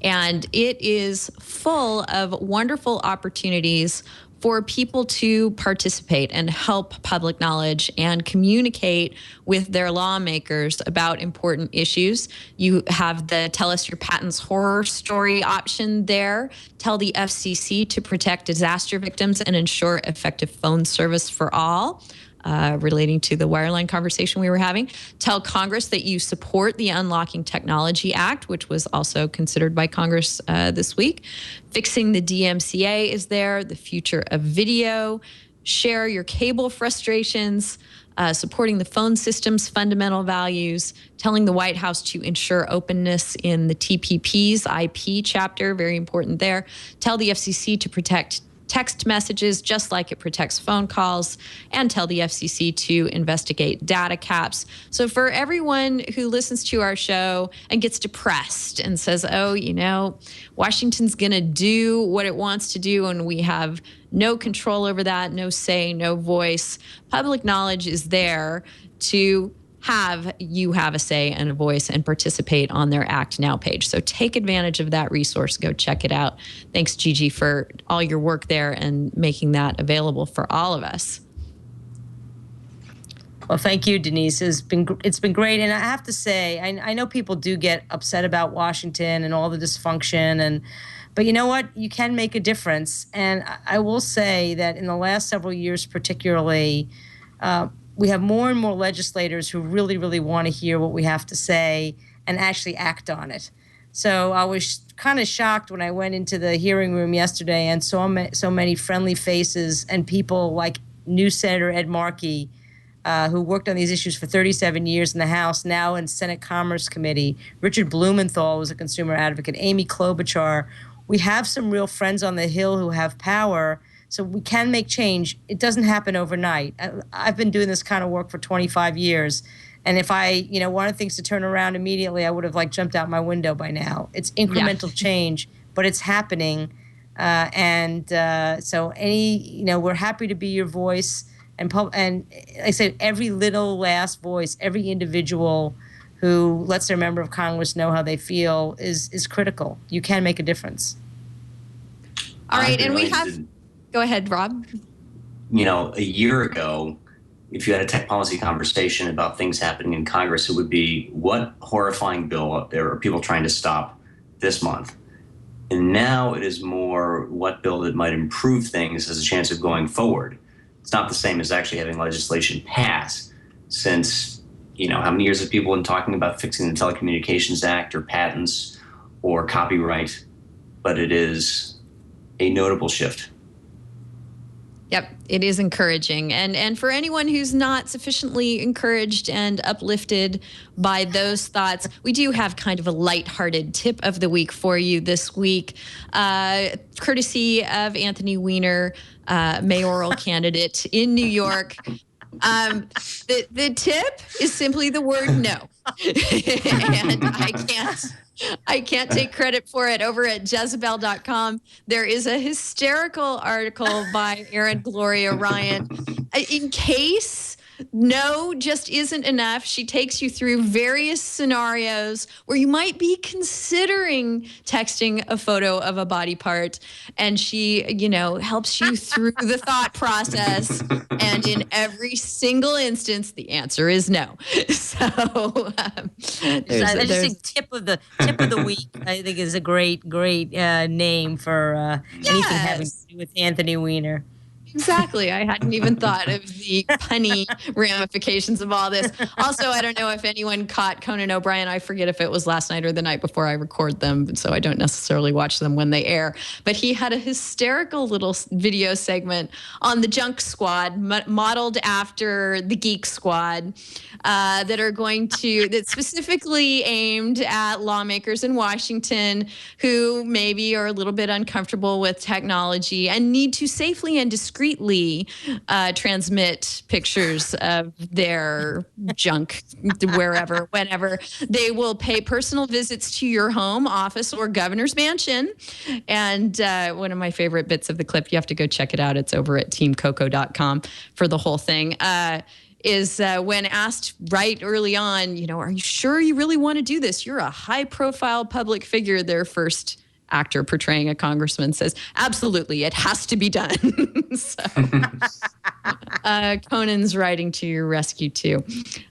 [SPEAKER 1] And it is full of wonderful opportunities for people to participate and help public knowledge and communicate with their lawmakers about important issues. You have the Tell Us Your Patents horror story option there. Tell the FCC to protect disaster victims and ensure effective phone service for all. Relating to the wireline conversation we were having. Tell Congress that you support the Unlocking Technology Act, which was also considered by Congress this week. Fixing the DMCA is there, the future of video. Share your cable frustrations, supporting the phone system's fundamental values, telling the White House to ensure openness in the TPP's IP chapter, very important there. Tell the FCC to protect text messages just like it protects phone calls, and tell the FCC to investigate data caps. So for everyone who listens to our show and gets depressed and says, Washington's going to do what it wants to do and we have no control over that, no say, no voice, Public Knowledge is there to have a say and a voice and participate on their Act Now page. So take advantage of that resource. Go check it out. Thanks, Gigi, for all your work there and making that available for all of us.
[SPEAKER 5] Well, thank you, Denise. It's been great. And I have to say, I know people do get upset about Washington and all the dysfunction, but you know what? You can make a difference. And I will say that in the last several years particularly, we have more and more legislators who really, really want to hear what we have to say and actually act on it. So I was kind of shocked when I went into the hearing room yesterday and saw so many friendly faces and people like new Senator Ed Markey, who worked on these issues for 37 years in the House, now in Senate Commerce Committee. Richard Blumenthal was a consumer advocate. Amy Klobuchar. We have some real friends on the Hill who have power. So we can make change. It doesn't happen overnight. I've been doing this kind of work for 25 years. And if I, wanted things to turn around immediately, I would have jumped out my window by now. It's incremental change, but it's happening. So we're happy to be your voice. And like I said, every little last voice, every individual who lets their member of Congress know how they feel is critical. You can make a difference.
[SPEAKER 1] All right. And we have... Go ahead, Rob.
[SPEAKER 6] A year ago, if you had a tech policy conversation about things happening in Congress, it would be, what horrifying bill there are people trying to stop this month? And now it is more, what bill that might improve things has a chance of going forward. It's not the same as actually having legislation pass, since, how many years have people been talking about fixing the Telecommunications Act or patents or copyright? But it is a notable shift.
[SPEAKER 1] Yep, it is encouraging. And for anyone who's not sufficiently encouraged and uplifted by those thoughts, we do have kind of a lighthearted tip of the week for you this week, courtesy of Anthony Weiner, mayoral candidate in New York. The tip is simply the word no. And I can't take credit for it. Over at Jezebel.com, there is a hysterical article by Erin Gloria Ryan. In case no just isn't enough, she takes you through various scenarios where you might be considering texting a photo of a body part, and she, helps you through the thought process. And in every single instance, the answer is no. So
[SPEAKER 5] I just think tip of the week, I think, is a great name for anything having to do with Anthony Weiner.
[SPEAKER 1] Exactly. I hadn't even thought of the punny ramifications of all this. Also, I don't know if anyone caught Conan O'Brien. I forget if it was last night or the night before I record them, so I don't necessarily watch them when they air. But he had a hysterical little video segment on the Junk Squad, modeled after the Geek Squad, that's specifically aimed at lawmakers in Washington who maybe are a little bit uncomfortable with technology and need to safely and discreetly transmit pictures of their junk wherever, whenever. They will pay personal visits to your home, office, or governor's mansion. And one of my favorite bits of the clip, you have to go check it out. It's over at teamcoco.com for the whole thing. Is when asked right early on, are you sure you really want to do this? You're a high-profile public figure. Their first actor portraying a congressman says, absolutely, it has to be done. So Conan's riding to your rescue, too.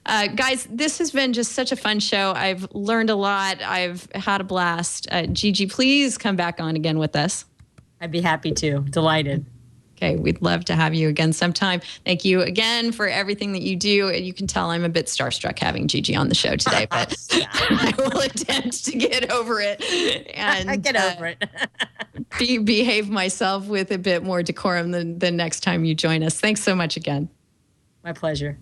[SPEAKER 1] Guys, this has been just such a fun show. I've learned a lot. I've had a blast. Gigi, please come back on again with us.
[SPEAKER 5] I'd be happy to. Delighted.
[SPEAKER 1] Okay, we'd love to have you again sometime. Thank you again for everything that you do. And you can tell I'm a bit starstruck having Gigi on the show today, but I will attempt to get over it and
[SPEAKER 5] get over it.
[SPEAKER 1] behave myself with a bit more decorum the next time you join us. Thanks so much again.
[SPEAKER 5] My pleasure.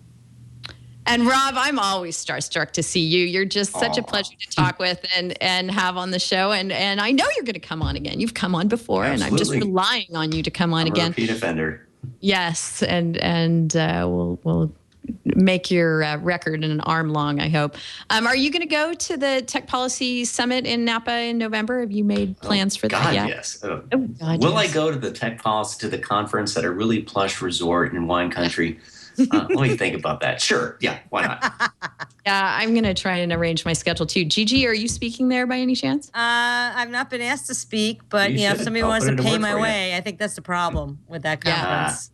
[SPEAKER 1] And Rob, I'm always starstruck to see you. You're just such a pleasure to talk with and have on the show. And I know you're going to come on again. You've come on before, Absolutely. And I'm just relying on you to come on again.
[SPEAKER 6] Repeat offender.
[SPEAKER 1] Yes, and we'll make your record in an arm long, I hope. Are you going to go to the Tech Policy Summit in Napa in November? Have you made plans for that yet?
[SPEAKER 6] Yes. Will I go to the Tech Policy, to the conference at a really plush resort in wine country? Let me think about that. Sure. Yeah. Why not?
[SPEAKER 1] Yeah, I'm going to try and arrange my schedule too. Gigi, are you speaking there by any chance?
[SPEAKER 5] I've not been asked to speak, but if somebody wants to pay my way, I think that's the problem with that conference.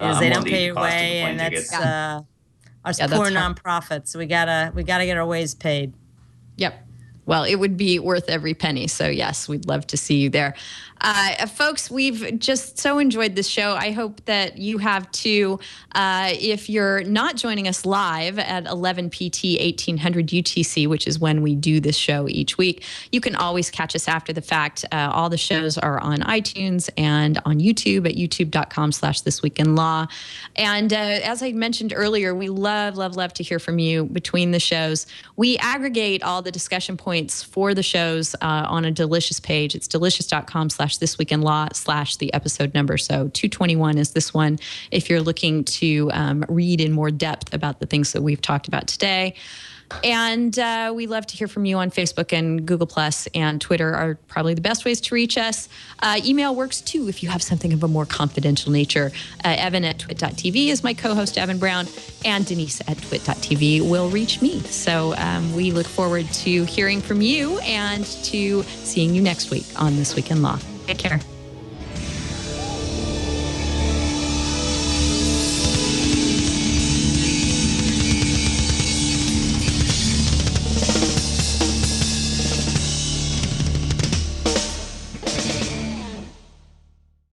[SPEAKER 5] Is they don't pay your way, and that's our poor nonprofits. So we gotta get our ways paid.
[SPEAKER 1] Yep. Well, it would be worth every penny. So yes, we'd love to see you there. Folks, we've just so enjoyed this show. I hope that you have too. If you're not joining us live at 11 PT 1800 UTC, which is when we do this show each week, you can always catch us after the fact. All the shows are on iTunes and on YouTube at youtube.com/thisweekinlaw. And as I mentioned earlier, we love to hear from you between the shows. We aggregate all the discussion points for the shows on a Delicious page. It's delicious.com/thisweekinlaw/ the episode number. So 221 is this one if you're looking to read in more depth about the things that we've talked about today. And we love to hear from you on Facebook, and Google Plus and Twitter are probably the best ways to reach us. Email works too if you have something of a more confidential nature. Evan at twit.tv is my co-host, Evan Brown, and Denise at twit.tv will reach me. So we look forward to hearing from you and to seeing you next week on This Week in Law. Take care.